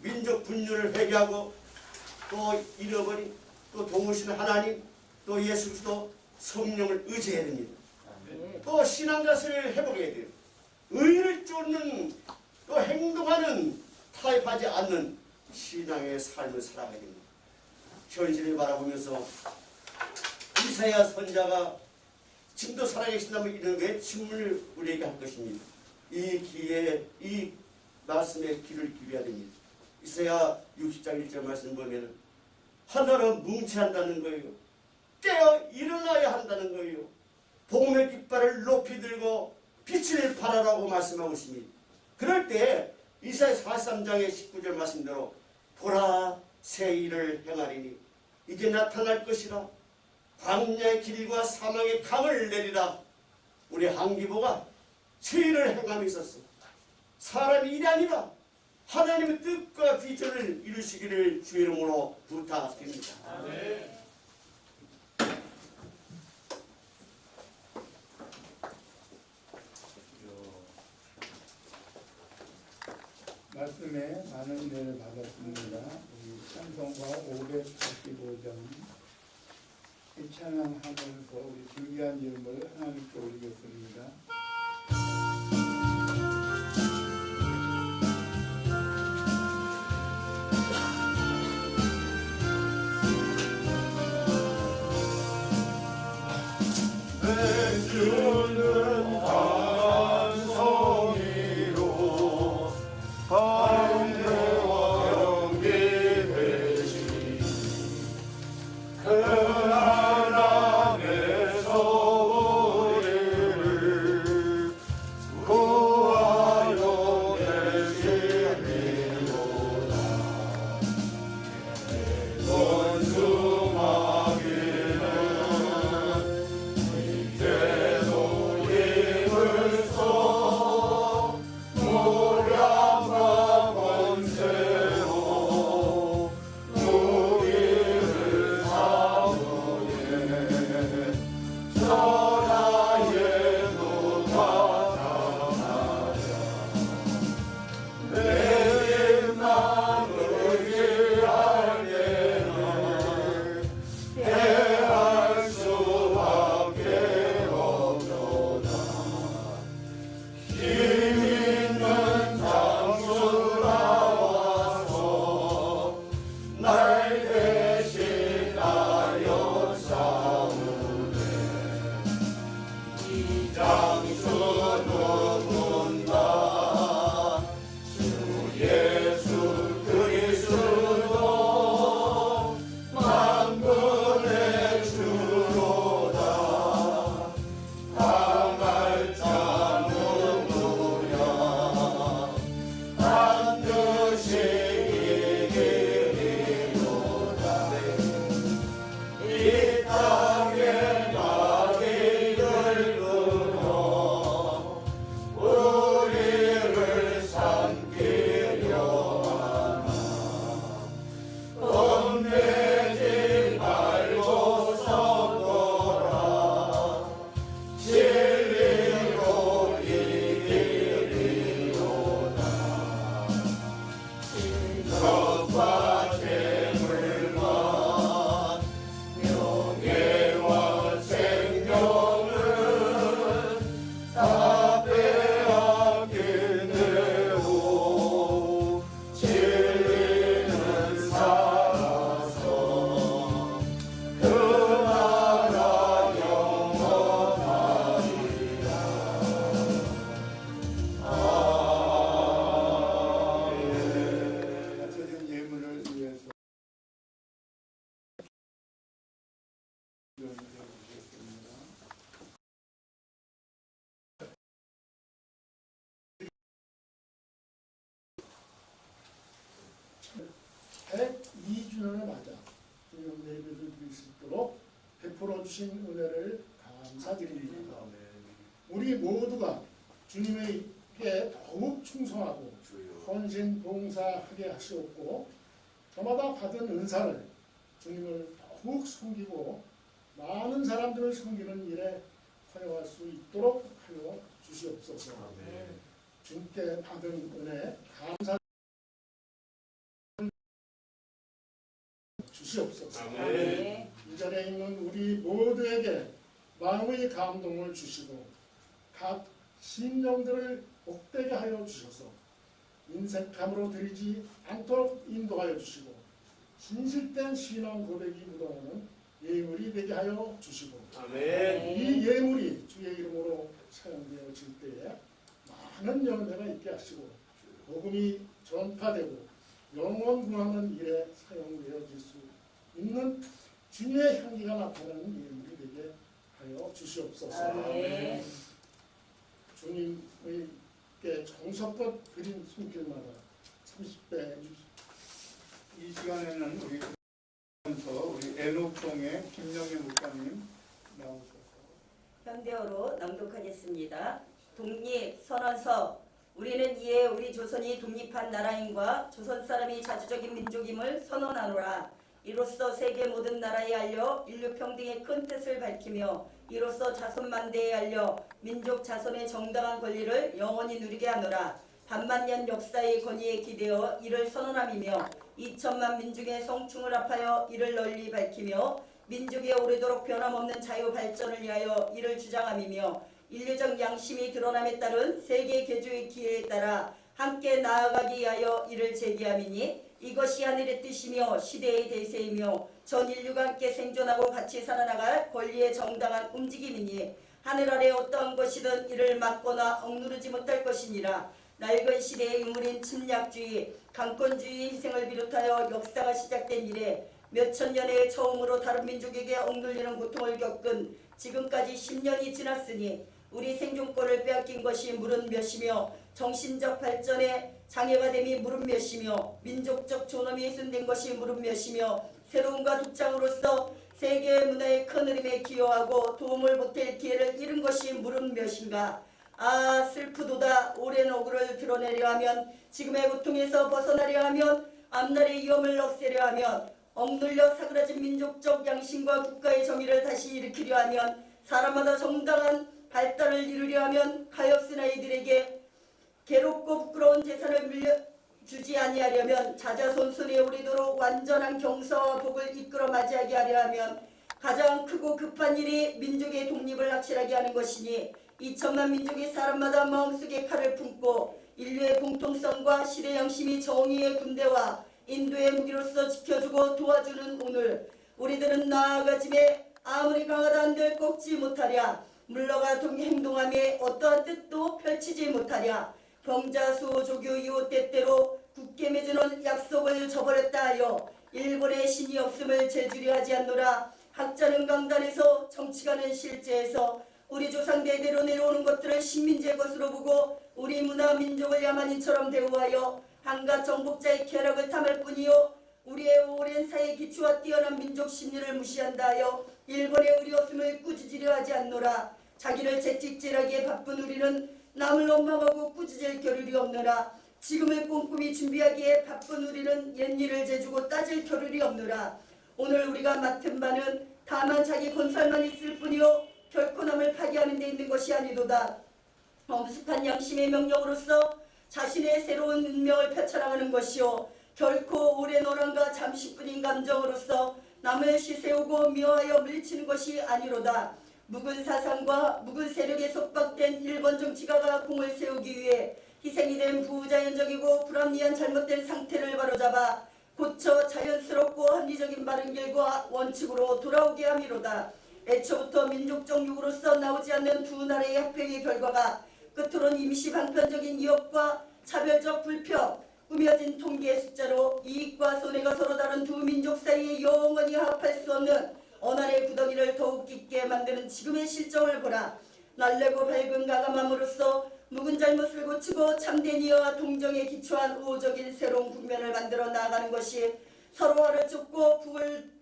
민족 분열을 회개하고 또 잃어버린 또 도우신 하나님, 또 예수 그리스도 성령을 의지해야 됩니다. 아멘. 또 신앙 자세를 회복해야 돼요. 의를 쫓는 또 행동하는 타협하지 않는 신앙의 삶을 살아가야 됩니다. 현실을 바라보면서 이사야 선자가 지금도 살아계신다면 이런 외침을 우리에게 할 것입니다. 이 기회에 이 말씀에 귀를 기울여야 됩니다. 이사야 60장 1절 말씀 보면 하늘은 뭉치한다는 거예요. 깨어 일어나야 한다는 거예요. 복음의 깃발을 높이 들고 빛을 발하라고 말씀하고 있습니다. 그럴 때 이사야 43장의 19절 말씀대로 보라 새 일을 행하리니 이제 나타날 것이라 광야의 길과 사망의 강을 내리라. 우리 한기보가 새 일을 행함에 있었어. 사람이 일이 아니라 하나님의 뜻과 비전을 이루시기를 주의 이름으로 부탁드립니다. 아멘. 말씀에 많은 은혜를 받았습니다. 우리 찬송가 585장 이 찬양하면서 우리 준비한 예물을 하나님께 올리겠습니다. 주는 반성이로 반대와 용기 되시 그 하나님에서 우리 장수 누군가 주 예수 그리스도 만군의 주로다 당할 자 누구냐 반드시 이기리로다 이 땅에 나귀를 끌어 우리를 삼키려 하나 겁내지 말고 서거라 진리로 이기리로다 진정과 재물만 명예와 생명을 다 빼앗기네요 진리는 살아서 그 나라 영원하리라 아멘. 바쳐진 예물을 위해서 기도해 보겠습니다. 백 2주년을 맞아 주님 예배를 드릴 수 있도록 베풀어 주신 은혜를 감사드립니다. 우리 모두가 주님에게 더욱 충성하고 헌신 봉사하게 하시옵고 저마다 받은 은사를 주님을 더욱 섬기고 많은 사람들을 섬기는 일에 활용할 수 있도록 하여 주시옵소서. 주님께 받은 은혜 감사 주시옵소서. 아멘. 이 자리에 있는 우리 모두에게 마음의 감동을 주시고 각 심령들을 복되게 하여 주셔서 인색함으로 드리지 않도록 인도하여 주시고 진실된 신앙 고백이 묻어나는 예물이 되게 하여 주시고 이 예물이 주의 이름으로 사용되어질 때에 많은 열매가 있게 하시고 복음이 전파되고 영원구하는 일에 사용되어질 수 있는 주님의 향기가 나타나는 예물이 되게 하여 주시옵소서. 아멘. 주님께 정성껏 드린 손길마다 30배 주시옵소서. 이 시간에는 우리 애녹동의 김영애 목사님 나오셔서 현대어로 낭독하겠습니다. 독립선언서. 우리는 이에 우리 조선이 독립한 나라임과 조선 사람이 자주적인 민족임을 선언하노라. 이로써 세계 모든 나라에 알려 인류 평등의 큰 뜻을 밝히며 이로써 자손만대에 알려 민족 자손의 정당한 권리를 영원히 누리게 하노라. 반만년 역사의 권위에 기대어 이를 선언함이며 2천만 민중의 성충을 합하여 이를 널리 밝히며 민족이 오래도록 변함없는 자유 발전을 위하여 이를 주장함이며 인류적 양심이 드러남에 따른 세계 개조의 기회에 따라 함께 나아가기 위하여 이를 제기함이니 이것이 하늘의 뜻이며 시대의 대세이며 전 인류가 함께 생존하고 같이 살아나갈 권리의 정당한 움직임이니 하늘 아래 어떠한 것이든 이를 막거나 억누르지 못할 것이니라. 낡은 시대의 유물인 침략주의, 강권주의 희생을 비롯하여 역사가 시작된 이래 몇천 년에 처음으로 다른 민족에게 억눌리는 고통을 겪은 지금까지 10년이 지났으니 우리 생존권을 빼앗긴 것이 물은 몇이며 정신적 발전에 장애가 됨이 물은 몇이며 민족적 존엄이 훼손된 것이 물은 몇이며 새로움과 독창으로서 세계 문화의 큰 흐름에 기여하고 도움을 보탤 기회를 잃은 것이 물은 몇인가. 아 슬프도다. 오랜 억울을 드러내려 하면 지금의 고통에서 벗어나려 하면 앞날의 위험을 없애려 하면 억눌려 사그라진 민족적 양심과 국가의 정의를 다시 일으키려 하면 사람마다 정당한 발달을 이루려 하면 가엾은 아이들에게 괴롭고 부끄러운 재산을 물려주지 아니하려면 자자손손에 오래도록 완전한 경사와 복을 이끌어 맞이하게 하려 하면 가장 크고 급한 일이 민족의 독립을 확실하게 하는 것이니 2천만 민족의 사람마다 마음속에 칼을 품고 인류의 공통성과 시대 양심이 정의의 군대와 인도의 무기로서 지켜주고 도와주는 오늘 우리들은 나아가짐에 아무리 강하다 한들 꺾지 못하랴. 물러가 행동함에 어떠한 뜻도 펼치지 못하랴. 병자수 조교 이후 때때로 굳게 맺어놓은 약속을 저버렸다 하여 일본의 신이 없음을 제주려 하지 않노라. 학자는 강단에서 정치가는 실제에서 우리 조상 대대로 내려오는 것들을 식민지의 것으로 보고 우리 문화 민족을 야만인처럼 대우하여 한갓 정복자의 쾌락을 탐할 뿐이요 우리의 오랜 사회 기초와 뛰어난 민족 심리를 무시한다 하여 일본의 의리없음을 꾸짖으려 하지 않노라. 자기를 채찍질하기에 바쁜 우리는 남을 원망하고 꾸짖을 겨를이 없노라. 지금을 꼼꼼히 준비하기에 바쁜 우리는 옛일을 재주고 따질 겨를이 없노라. 오늘 우리가 맡은 바는 다만 자기 건설만 있을 뿐이요 결코 남을 파괴하는 데 있는 것이 아니도다. 엄습한 양심의 명령으로서 자신의 새로운 운명을 펼쳐나가는 것이요 결코 오랜 오랑과 잠시뿐인 감정으로서 남을 시세우고 미워하여 물리치는 것이 아니로다. 묵은 사상과 묵은 세력에 속박된 일본 정치가가 공을 세우기 위해 희생이 된 부자연적이고 불합리한 잘못된 상태를 바로잡아 고쳐 자연스럽고 합리적인 바른 길과 원칙으로 돌아오게 함이로다. 애초부터 민족적 욕으로서 나오지 않는 두 나라의 합병의 결과가 끝으로는 임시 방편적인 이협과 차별적 불평, 꾸며진 통계의 숫자로 이익과 손해가 서로 다른 두 민족 사이에 영원히 합할 수 없는 언한의 구덩이를 더욱 깊게 만드는 지금의 실정을 보라. 날래고 밝은 가감함으로써 묵은 잘못을 고치고 참된 이해와 동정에 기초한 우호적인 새로운 국면을 만들어 나아가는 것이 서로 화를 쫓고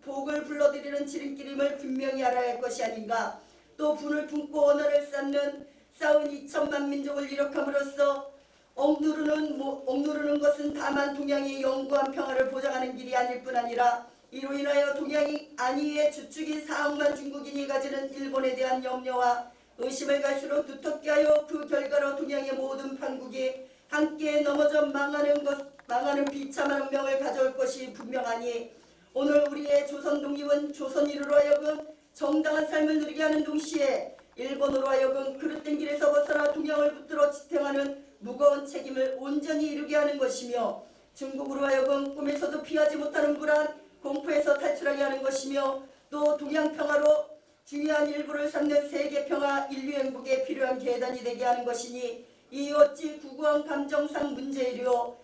복을 불러들이는 지름길임을 분명히 알아야 할 것이 아닌가. 또 분을 품고 언어를 쌓는 싸운 2천만 민족을 이력함으로써 억누르는 것은 다만 동양의 영구한 평화를 보장하는 길이 아닐 뿐 아니라 이로 인하여 동양이 안위의 주축인 4억만 중국인이 가지는 일본에 대한 염려와 의심을 갈수록 두텁게 하여 그 결과로 동양의 모든 판국이 함께 넘어져 망하는 비참한 운명을 가져올 것이 분명하니 오늘 우리의 조선 독립은 조선인으로 하여금 정당한 삶을 누리게 하는 동시에 일본으로 하여금 그릇된 길에서 벗어나 동양을 붙들어 지탱하는 무거운 책임을 온전히 이루게 하는 것이며 중국으로 하여금 꿈에서도 피하지 못하는 불안, 공포에서 탈출하게 하는 것이며 또 동양 평화로 중요한 일부를 삼는 세계 평화, 인류 행복에 필요한 계단이 되게 하는 것이니 이 어찌 구구한 감정상 문제이려.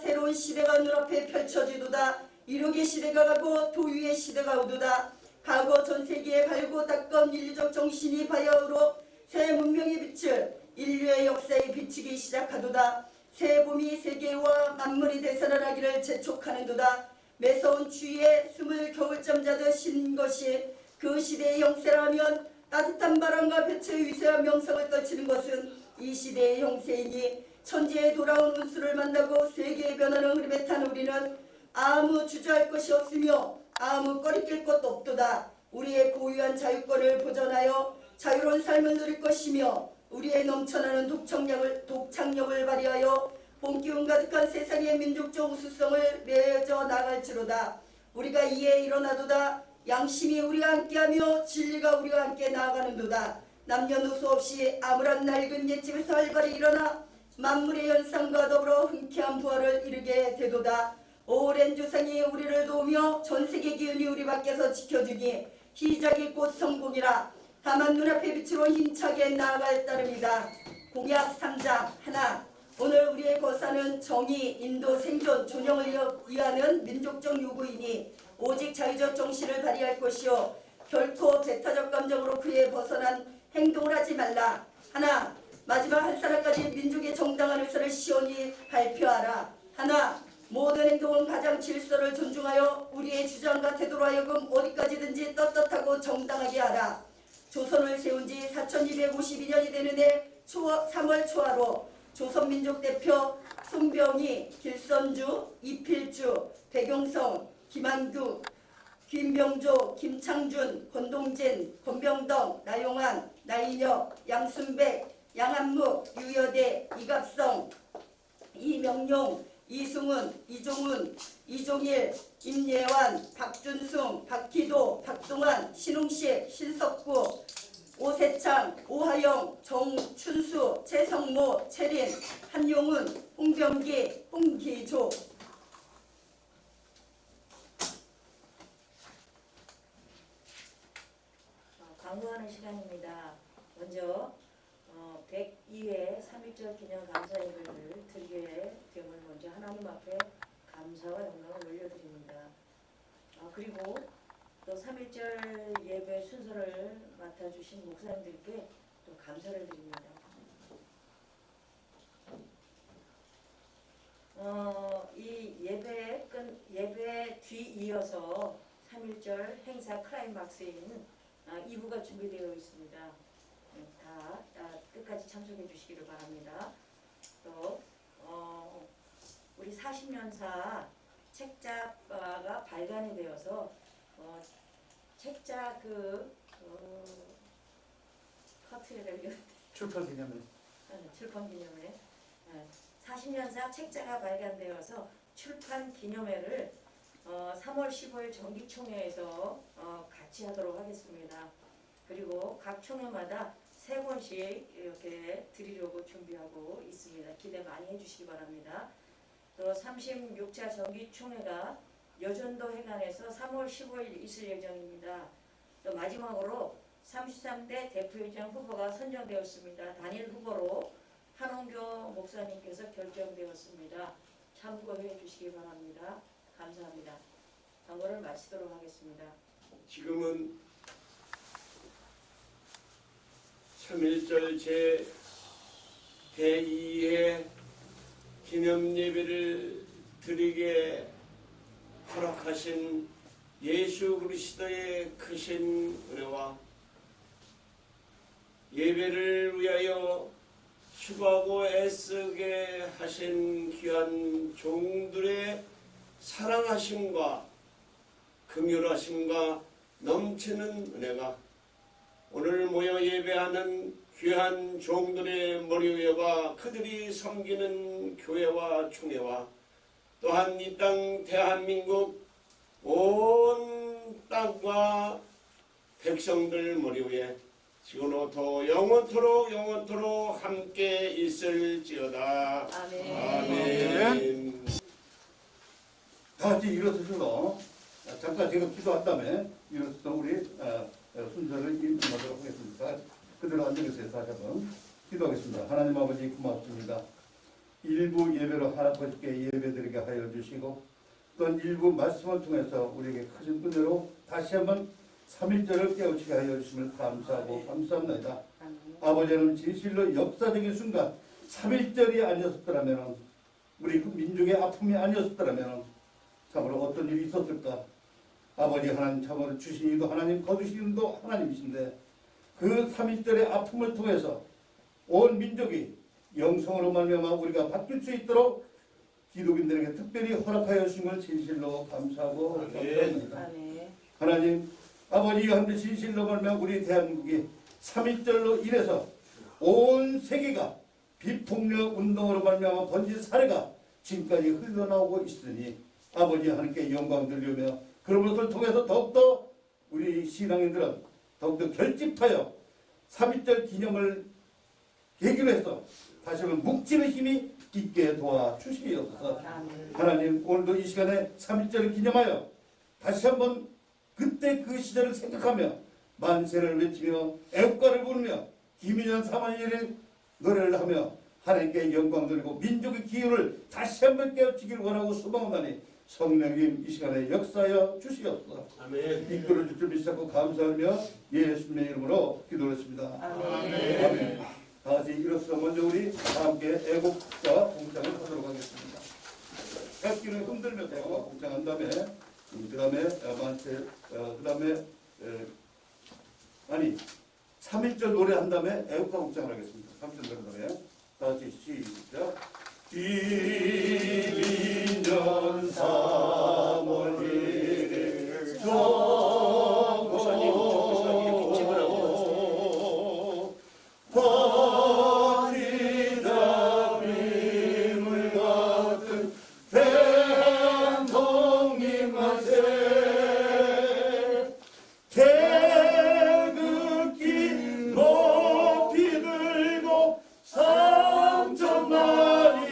새로운 시대가 눈앞에 펼쳐지도다. 이룩의 시대가 가고 도유의 시대가 오도다. 과거 전세기에 갈고 닦은 인류적 정신이 바야흐로 새 문명의 빛을 인류의 역사에 비추기 시작하도다. 새 봄이 세계와 만물이 되살아나기를 재촉하는도다. 매서운 추위에 숨을 겨울잠 자듯 쉰 것이 그 시대의 형세라면 따뜻한 바람과 빛의 위세와 명성을 떨치는 것은 이 시대의 형세이니 천지에 돌아온 운수를 만나고 세계의 변하는 흐름에 탄 우리는 아무 주저할 것이 없으며 아무 꺼리낄 것도 없도다. 우리의 고유한 자유권을 보존하여 자유로운 삶을 누릴 것이며 우리의 넘쳐나는 독창력을 발휘하여 본기운 가득한 세상의 민족적 우수성을 맺어 나갈지로다. 우리가 이에 일어나도다. 양심이 우리와 함께하며 진리가 우리와 함께 나아가는도다. 남녀노소 없이 아무런 낡은 옛집에서 활발히 일어나 만물의 현상과 더불어 흔쾌한 부활을 이루게 되도다. 오랜 조상이 우리를 도우며 전세계 기운이 우리 밖에서 지켜주기 시작이 곧 성공이라. 다만 눈앞의 빛으로 힘차게 나아갈 따름이다. 공약 3장 하나. 오늘 우리의 거사는 정의, 인도, 생존, 존영을 위하는 민족적 요구이니 오직 자유적 정신을 발휘할 것이요 결코 배타적 감정으로 그에 벗어난 행동을 하지 말라. 하나. 마지막 한 사람까지 민족의 정당한 의사를 시원히 발표하라. 하나. 모든 행동은 가장 질서를 존중하여 우리의 주장과 태도로 하여금 어디까지든지 떳떳하고 정당하게 하라. 조선을 세운 지 4252년이 되는 해 3월 초하로 조선민족 대표 손병희, 길선주, 이필주, 백용성, 김한규, 김병조, 김창준, 권동진, 권병덕, 나용환, 나인혁, 양순백, 양한묵, 유여대, 이갑성, 이명용, 이승훈, 이종훈, 이종일, 임예환, 박준승, 박희도, 박동환, 신웅식, 신석구, 오세창, 오하영, 정춘수, 최성모, 최린, 한용훈, 홍병기, 홍기조. 광고하는 시간입니다. 먼저 102회 3.1절 기념 감사 예배를 드리게 됨을 먼저 하나님 앞에 감사와 영광을 올려드립니다. 그리고 또 3.1절 예배 순서를 맡아주신 목사님들께 또 감사를 드립니다. 이 예배 뒤이어서 3.1절 행사 클라이막스인 2부가 준비되어 있습니다. 다 끝까지 참석해 주시기를 바랍니다. 또 우리 40년사 책자가 발간이 되어서 책자 커트를 출판 기념회. 출판 기념회 40년사 책자가 발간되어서 출판 기념회를 3월 15일 정기총회에서 같이 하도록 하겠습니다. 그리고 각 총회마다 3권씩 이렇게 드리려고 준비하고 있습니다. 기대 많이 해주시기 바랍니다. 또 36차 정기총회가 여전도 회관에서 3월 15일 있을 예정입니다. 또 마지막으로 33대 대표회장 후보가 선정되었습니다. 단일 후보로 한홍교 목사님께서 결정되었습니다. 참고해 주시기 바랍니다. 감사합니다. 강의를 마치도록 하겠습니다. 지금은 3.1절 제 대2회 기념 예배를 드리게 허락하신 예수 그리스도의 크신 은혜와 예배를 위하여 수고하고 애쓰게 하신 귀한 종들의 사랑하심과 긍휼하심과 넘치는 은혜가 오늘 모여 예배하는 귀한 종들의 머리 위에와 그들이 섬기는 교회와 총회와 또한 이 땅 대한민국 온 땅과 백성들 머리 위에 지금부터 영원토록 함께 있을지어다. 아멘. 아멘. 다 같이 일어서셔서 잠깐 제가 기도한 다음에 일어서서 우리 순서를 인도하도록 하겠습니다. 그대로 앉아계세요. 다시 한번 기도하겠습니다. 하나님 아버지 고맙습니다. 일부 예배로 하나님께 예배드리게 하여 주시고 또한 일부 말씀을 통해서 우리에게 크신 은혜로 다시 한번 3.1절을 깨우치게 하여 주심을 감사하고 감사합니다. 아버지는 진실로 역사적인 순간 3.1절이 아니었더라면 우리 그 민족의 아픔이 아니었더라면 참으로 어떤 일이 있었을까. 아버지 하나님 참으로 주신 이도 하나님 거두신 이도 하나님이신데 그 3.1절의 아픔을 통해서 온 민족이 영성으로 말미암아 우리가 바뀔 수 있도록 기독인들에게 특별히 허락하여 주신 걸 진실로 감사하고 감사합니다. 아멘. 하나님 아버지 한데 진실로 말미암아 우리 대한민국이 3.1절로 인해서 온 세계가 비폭력 운동으로 말미암아 번진 사례가 지금까지 흘러나오고 있으니 아버지 하나님께 영광 돌리며 그런 것을 통해서 더욱더 우리 신앙인들은 더욱더 결집하여 3.1절 기념을 계기로 해서 다시 한번 묵지는 힘이 있게 도와주시옵소서. 하나님 오늘도 이 시간에 3.1절을 기념하여 다시 한번 그때 그 시절을 생각하며 만세를 외치며 애국가를 부르며 김인현 3.1절 노래를 하며 하나님께 영광 돌리고 민족의 기후를 다시 한번 깨우치기를 원하고 소망하니 성령님 이 시간에 역사하여 주시옵소서. 아멘. 이끌어 주실 줄 믿고 감사하며 예수님의 이름으로 기도했습니다. 아멘. 아멘. 다 같이 일어서 먼저 우리 다 함께 애국가 공장을 하도록 하겠습니다. 백기를 흔들면서 애국가 공장 한 다음에 그 다음에 만세 그 다음에 아니 3.1절 노래 한 다음에 애국가 공장을 하겠습니다. 3.1절 노래 한 다음에 다 같이 시작. 김인년 3월 1일 목사님 찍으라고. 버티다 빔을 같은 대한독립 만세 태극기 높이 들고 삼천만이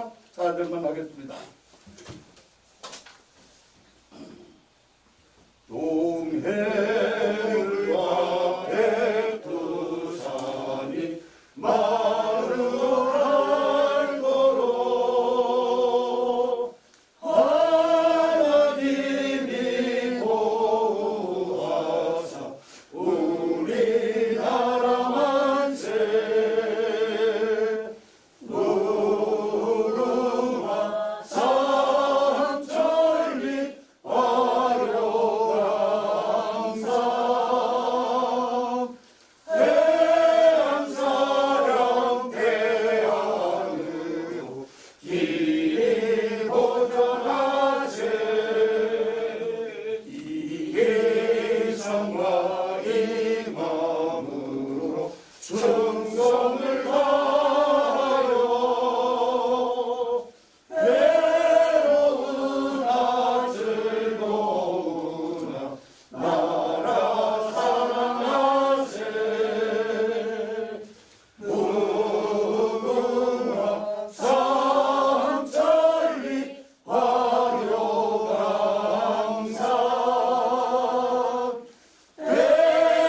마지막 4절만 하겠습니다. 동해와 백두산이 마르할 거로 하나님이 보호하사 우리나라 만세 무궁화 삼천리 화려강산 대한사랑 대한으로 길이 보전하세 이 예상과 이 마음으로 충성을 다하여 외로우나 즐거우나 나라 사랑하세 무궁화 삼천리 화려강산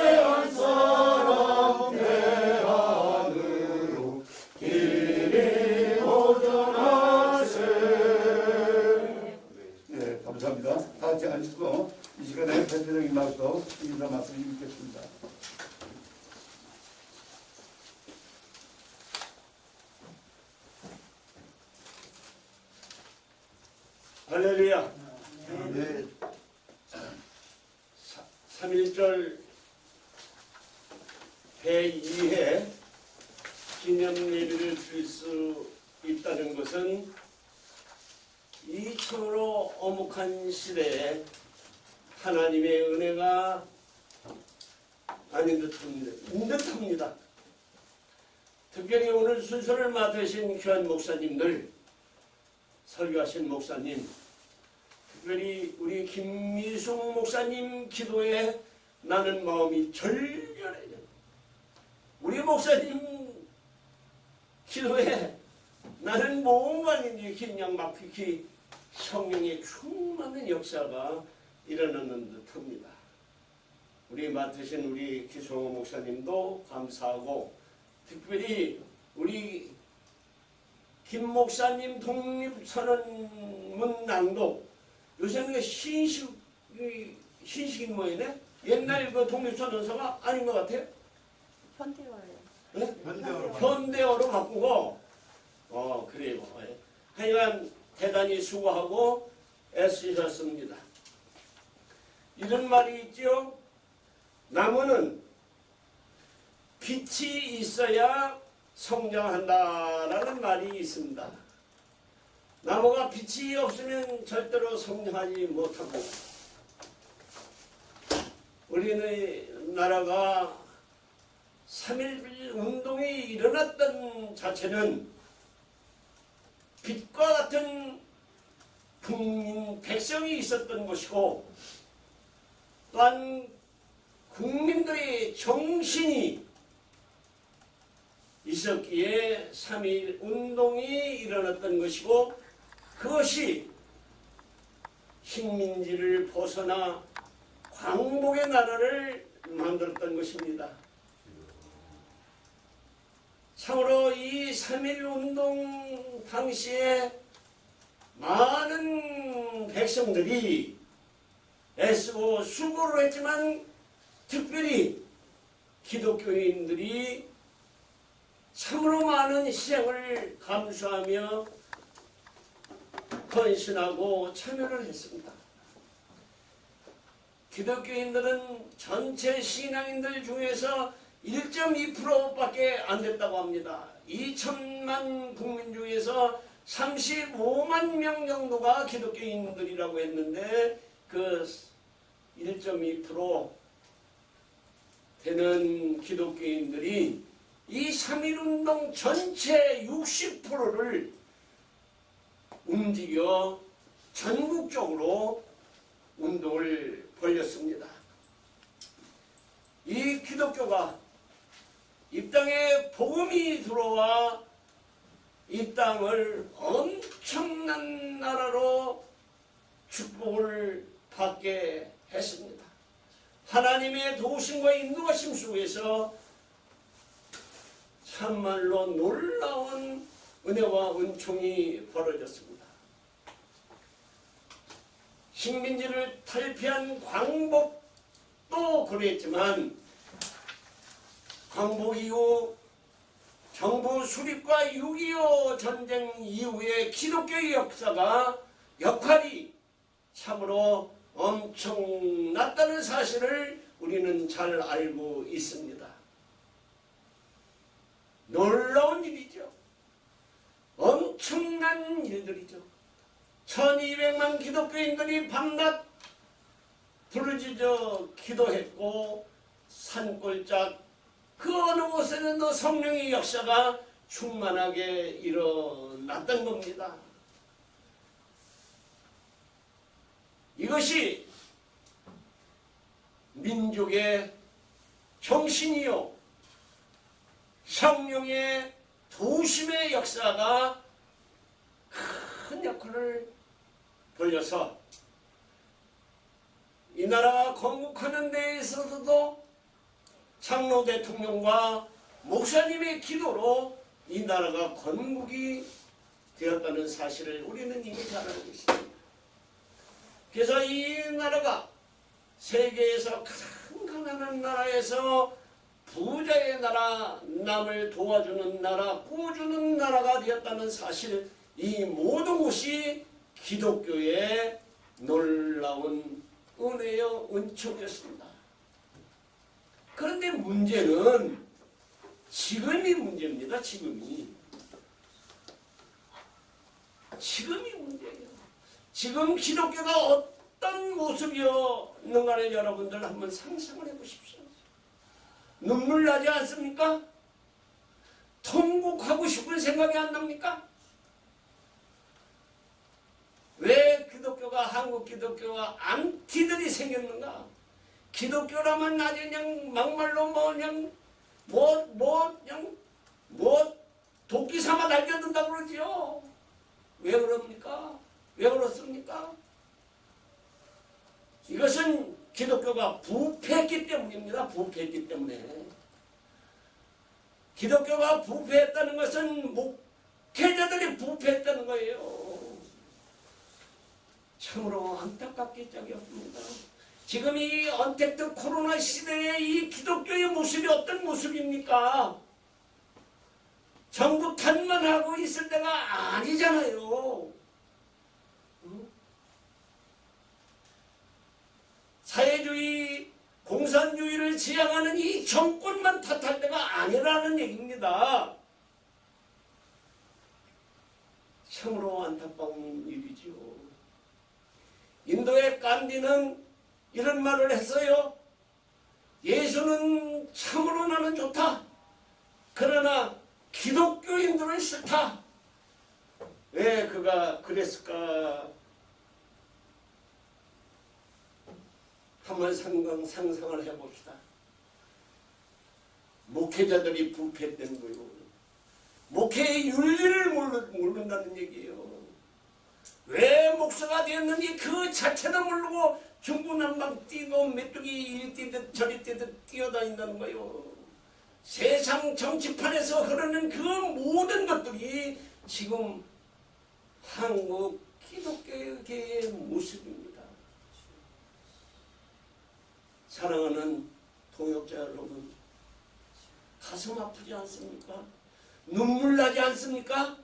대한사랑 대한으로 길이 보전하세. 네, 감사합니다. 다 같이 앉으시고 이 시간에 대표적인 말씀 인사 말씀 읽겠습니다. 할렐루야. 네. 3.1절 제2회 기념 예배를 드릴 수 있다는 것은 이 참으로 엄혹한 시대에 하나님의 은혜가 아닌 듯합니다. 특별히 오늘 순서를 맡으신 귀한 목사님들, 설교하신 목사님, 특별히 우리 김미숙 목사님 기도에 나는 마음이 절절해요. 우리 목사님 기도에 나는 뭔가인지 그냥 막히기 성령의 충만한 역사가 일어나는 듯합니다. 우리 맡으신 우리 기성호 목사님도 감사하고, 특별히 우리 김 목사님 독립선언문 낭독, 요새는 신식이 뭐이네? 옛날 그 독립선언서가 아닌 것 같아요. 현대화예요. 네? 현대어로 바꾸고, 그래요. 하여간 대단히 수고하고 애쓰셨습니다. 이런 말이 있죠. 나무는 빛이 있어야 성장한다라는 말이 있습니다. 나무가 빛이 없으면 절대로 성장하지 못하고, 우리나라가 3.1 운동이 일어났던 자체는 빛과 같은 국민 백성이 있었던 것이고, 또한 국민들의 정신이 있었기에 3.1 운동이 일어났던 것이고, 그것이 식민지를 벗어나 광복의 나라를 만들었던 것입니다. 참으로 이 3.1 운동 당시에 많은 백성들이 애쓰고 수고를 했지만, 특별히 기독교인들이 참으로 많은 희생을 감수하며 헌신하고 참여를 했습니다. 기독교인들은 전체 신앙인들 중에서 1.2%밖에 안 됐다고 합니다. 2천만 국민 중에서 35만 명 정도가 기독교인들이라고 했는데, 그 1.2% 되는 기독교인들이 이 3.1운동 전체 60%를 움직여 전국적으로 운동을 벌였습니다. 이 기독교가 이 땅에 복음이 들어와 이 땅을 엄청난 나라로 축복을 받게 했습니다. 하나님의 도우심과 인도하심 속에서 참말로 놀라운 은혜와 은총이 벌어졌습니다. 식민지를 탈피한 광복도 그랬지만 광복 이후 정부 수립과 6.25 전쟁 이후의 기독교의 역할이 참으로 엄청났다는 사실을 우리는 잘 알고 있습니다. 놀라운 일이죠. 엄청난 일들이죠. 1200만 기독교인들이 밤낮 부르짖어 기도했고 산골짝 그 어느 곳에는 성령의 역사가 충만하게 일어났던 겁니다. 이것이 민족의 정신이요 성령의 도우심의 역사가 큰 역할을 벌려서 이 나라가 건국하는 데 있어서도 장로 대통령과 목사님의 기도로 이 나라가 건국이 되었다는 사실을 우리는 이미 잘 알고 있습니다. 그래서 이 나라가 세계에서 가장 가난한 나라에서 부자의 나라, 남을 도와주는 나라, 꾸어주는 나라가 되었다는 사실, 이 모든 것이 기독교의 놀라운 은혜요 은총이었습니다. 그런데 문제는 지금이 문제입니다. 지금이 문제예요. 지금 기독교가 어떤 모습이었는가를 여러분들 한번 상상을 해보십시오. 눈물 나지 않습니까? 통곡하고 싶은 생각이 안 납니까? 왜 기독교가, 한국 기독교가 안티들이 생겼는가? 기독교라면 아주 그냥 막말로 도끼 삼아 날려든다고 그러지요. 왜 그럽니까? 왜 그렇습니까? 이것은 기독교가 부패했기 때문입니다. 부패했기 때문에. 기독교가 부패했다는 것은 목회자들이 부패했다는 거예요. 참으로 안타깝게 짝이 없습니다. 지금 이 언택트 코로나 시대에 이 기독교의 모습이 어떤 모습입니까? 정부 탓만 하고 있을 때가 아니잖아요. 사회주의, 공산주의를 지향하는 이 정권만 탓할 때가 아니라는 얘기입니다. 참으로 안타까운 일이지요. 인도의 간디는 이런 말을 했어요. 예수는 참으로 나는 좋다. 그러나 기독교인들은 싫다. 왜 그가 그랬을까? 한번 상상을 해봅시다. 목회자들이 부패된 거예요. 목회의 윤리를 모른다는 얘기예요. 왜 목사가 되었는지 그 자체도 모르고 중구난방 뛰고 메뚜기 이리 뛰듯 저리 뛰듯 뛰어다닌다는 거예요. 세상 정치판에서 흐르는 그 모든 것들이 지금 한국 기독교계의 모습입니다. 사랑하는 동역자 여러분, 가슴 아프지 않습니까? 눈물 나지 않습니까?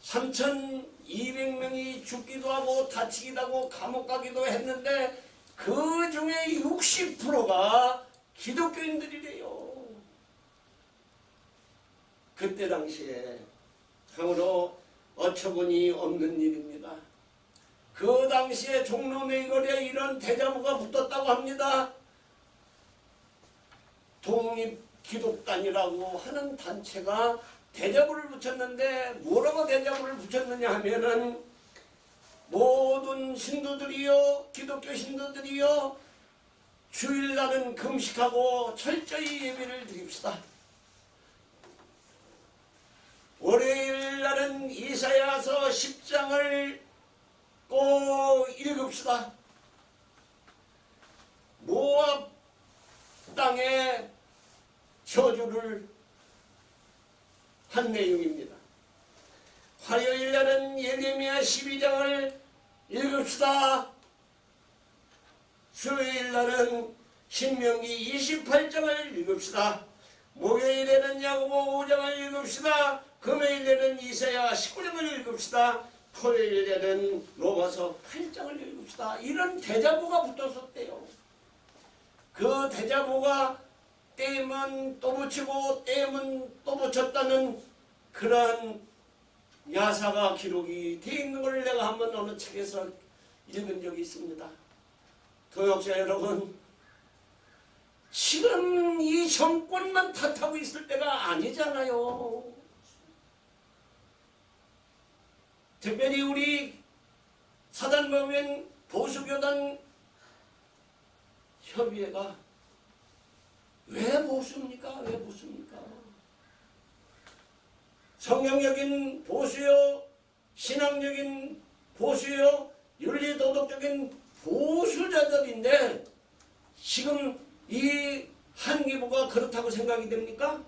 (3,200명이) 죽기도 하고 다치기도 하고 감옥 가기도 했는데 그 중에 60%가 기독교인들이래요. 그때 당시에 참으로 어처구니 없는 일입니다. 그 당시에 종로 네거리에 이런 대자보가 붙었다고 합니다. 독립기독단이라고 하는 단체가 대자보를 붙였는데 뭐라고 대자보를 붙였느냐 하면은 모든 신도들이요, 기독교 신도들이요, 주일날은 금식하고 철저히 예배를 드립시다. 월요일날은 이사야서 10장을 꼭 읽읍시다. 모압 땅의 저주를 한 내용입니다. 화요일날은 예레미야 12장을 읽읍시다. 수요일날은 신명기 28장을 읽읍시다. 목요일에는 야고보 5장을 읽읍시다. 금요일에는 이사야 19장을 읽읍시다. 토요일에는 로마서 8장을 읽읍시다. 이런 대자보가 붙었었대요. 그 대자보가 때면 또 붙이고 때면 또 붙였다는 그러한 야사가 기록이 되어 있는 걸 내가 한번 어느 책에서 읽은 적이 있습니다. 동역자 여러분, 지금 이 정권만 탓하고 있을 때가 아니잖아요. 특별히 우리 사단법인 보수교단 협의회가 왜 보수입니까? 왜 보수입니까? 성경적인 보수요, 신앙적인 보수요, 윤리도덕적인 보수자들인데 지금 이 한기부가 그렇다고 생각이 됩니까?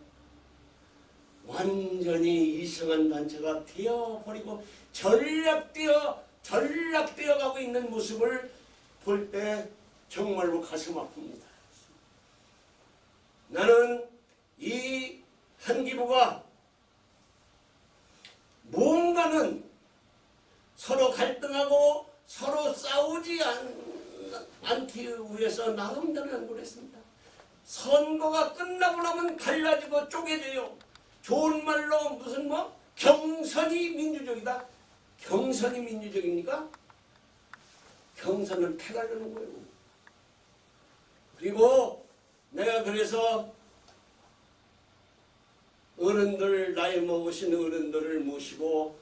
완전히 이상한 단체가 되어버리고 전락되어 가고 있는 모습을 볼 때 정말로 가슴 아픕니다. 나는 이 한기부가 뭔가는 서로 갈등하고 서로 싸우지 않기 위해서 나름대로 연구를 했습니다. 선거가 끝나고 나면 갈라지고 쪼개져요. 좋은 말로 무슨 경선이 민주적이다. 경선이 민주적입니까? 경선을 패가려는 거예요. 그리고 내가 그래서 어른들, 나이 먹으신 어른들을 모시고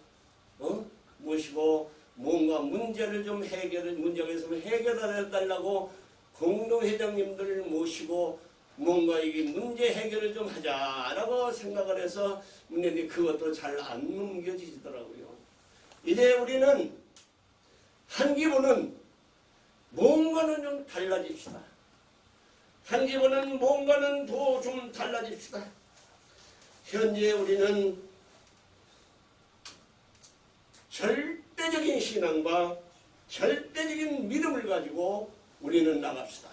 뭔가 문제를 좀 문제가 있으면 해결해 달라고 공동회장님들을 모시고 뭔가 이게 문제 해결을 좀 하자라고 생각을 해서 근데 그것도 잘 안 넘겨지더라고요. 이제 우리는 한기부는 뭔가는 좀 달라집시다. 한기부는 뭔가는 더 좀 달라집시다. 현재 우리는 절대적인 신앙과 절대적인 믿음을 가지고 우리는 나갑시다.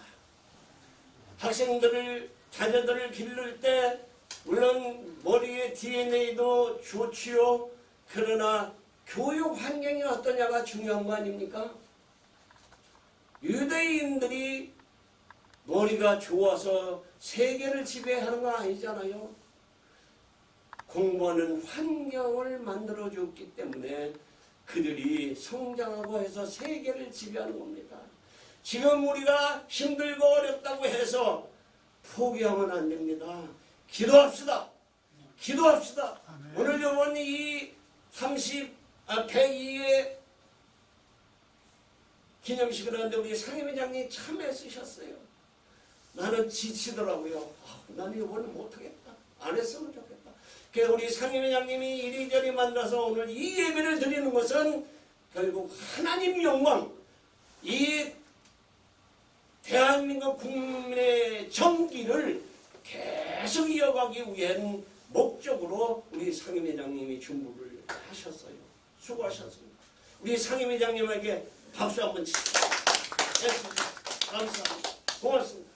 학생들을, 자녀들을 기를 때 물론 머리의 DNA도 좋지요. 그러나 교육 환경이 어떠냐가 중요한 거 아닙니까? 유대인들이 머리가 좋아서 세계를 지배하는 건 아니잖아요. 공부하는 환경을 만들어줬기 때문에 그들이 성장하고 해서 세계를 지배하는 겁니다. 지금 우리가 힘들고 어렵다고 해서 포기하면 안 됩니다. 기도합시다. 기도합시다. 오늘 요번 이 102회 기념식을 하는데 우리 상임회장님 참 애쓰셨어요. 나는 지치더라고요. 나는 이번에 못하겠다. 안 했으면 좋겠다. 그래서 우리 상임회장님이 이리저리 만나서 오늘 이 예배를 드리는 것은 결국 하나님 영광, 이 대한민국 국민의 정기를 계속 이어가기 위한 목적으로 우리 상임회장님이 준비를 하셨어요. 수고하셨습니다. 우리 상임회장님에게 박수 한번 치십시오. 감사합니다. 고맙습니다.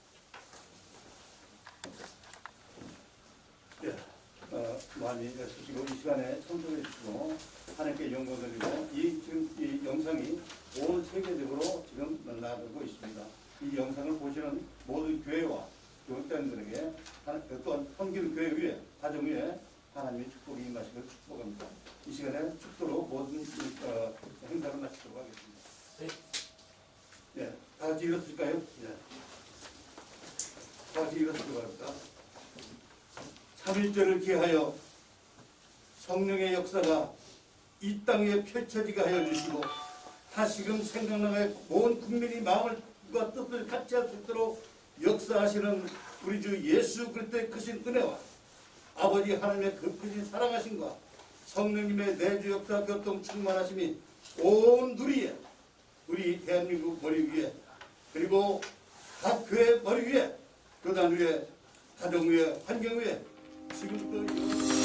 많이 애쓰시고 이 시간에 청소해 주시고 하나님께 영광 드리고 지금 이 영상이 온 세계적으로 지금 나가고 있습니다. 이 영상을 보시는 모든 교회와 교육자님들에게 또한 섬기는 교회 위에 가정 위에 하나님의 축복이 임하시길 축복합니다. 이 시간에 축도로 모든 행사를 마치도록 하겠습니다. 네, 다 같이 읽었을까요? 네. 다 같이 읽었을 것 같다. 3.1절을 기하여 성령의 역사가 이 땅에 펼쳐지게 하여 주시고 다시금 생각나게 온 국민이 마음과 뜻을 같이 할 수 있도록 역사하시는 우리 주 예수 그리스도의 크신 은혜와 아버지 하나님의 그 크신 사랑하심과 성령님의 내주 역사 교통 충만하심이 온 누리에 우리 대한민국 머리 위에 그리고 각 교회 머리 위에 교단 위에 가정 위에 환경 위에 지금부터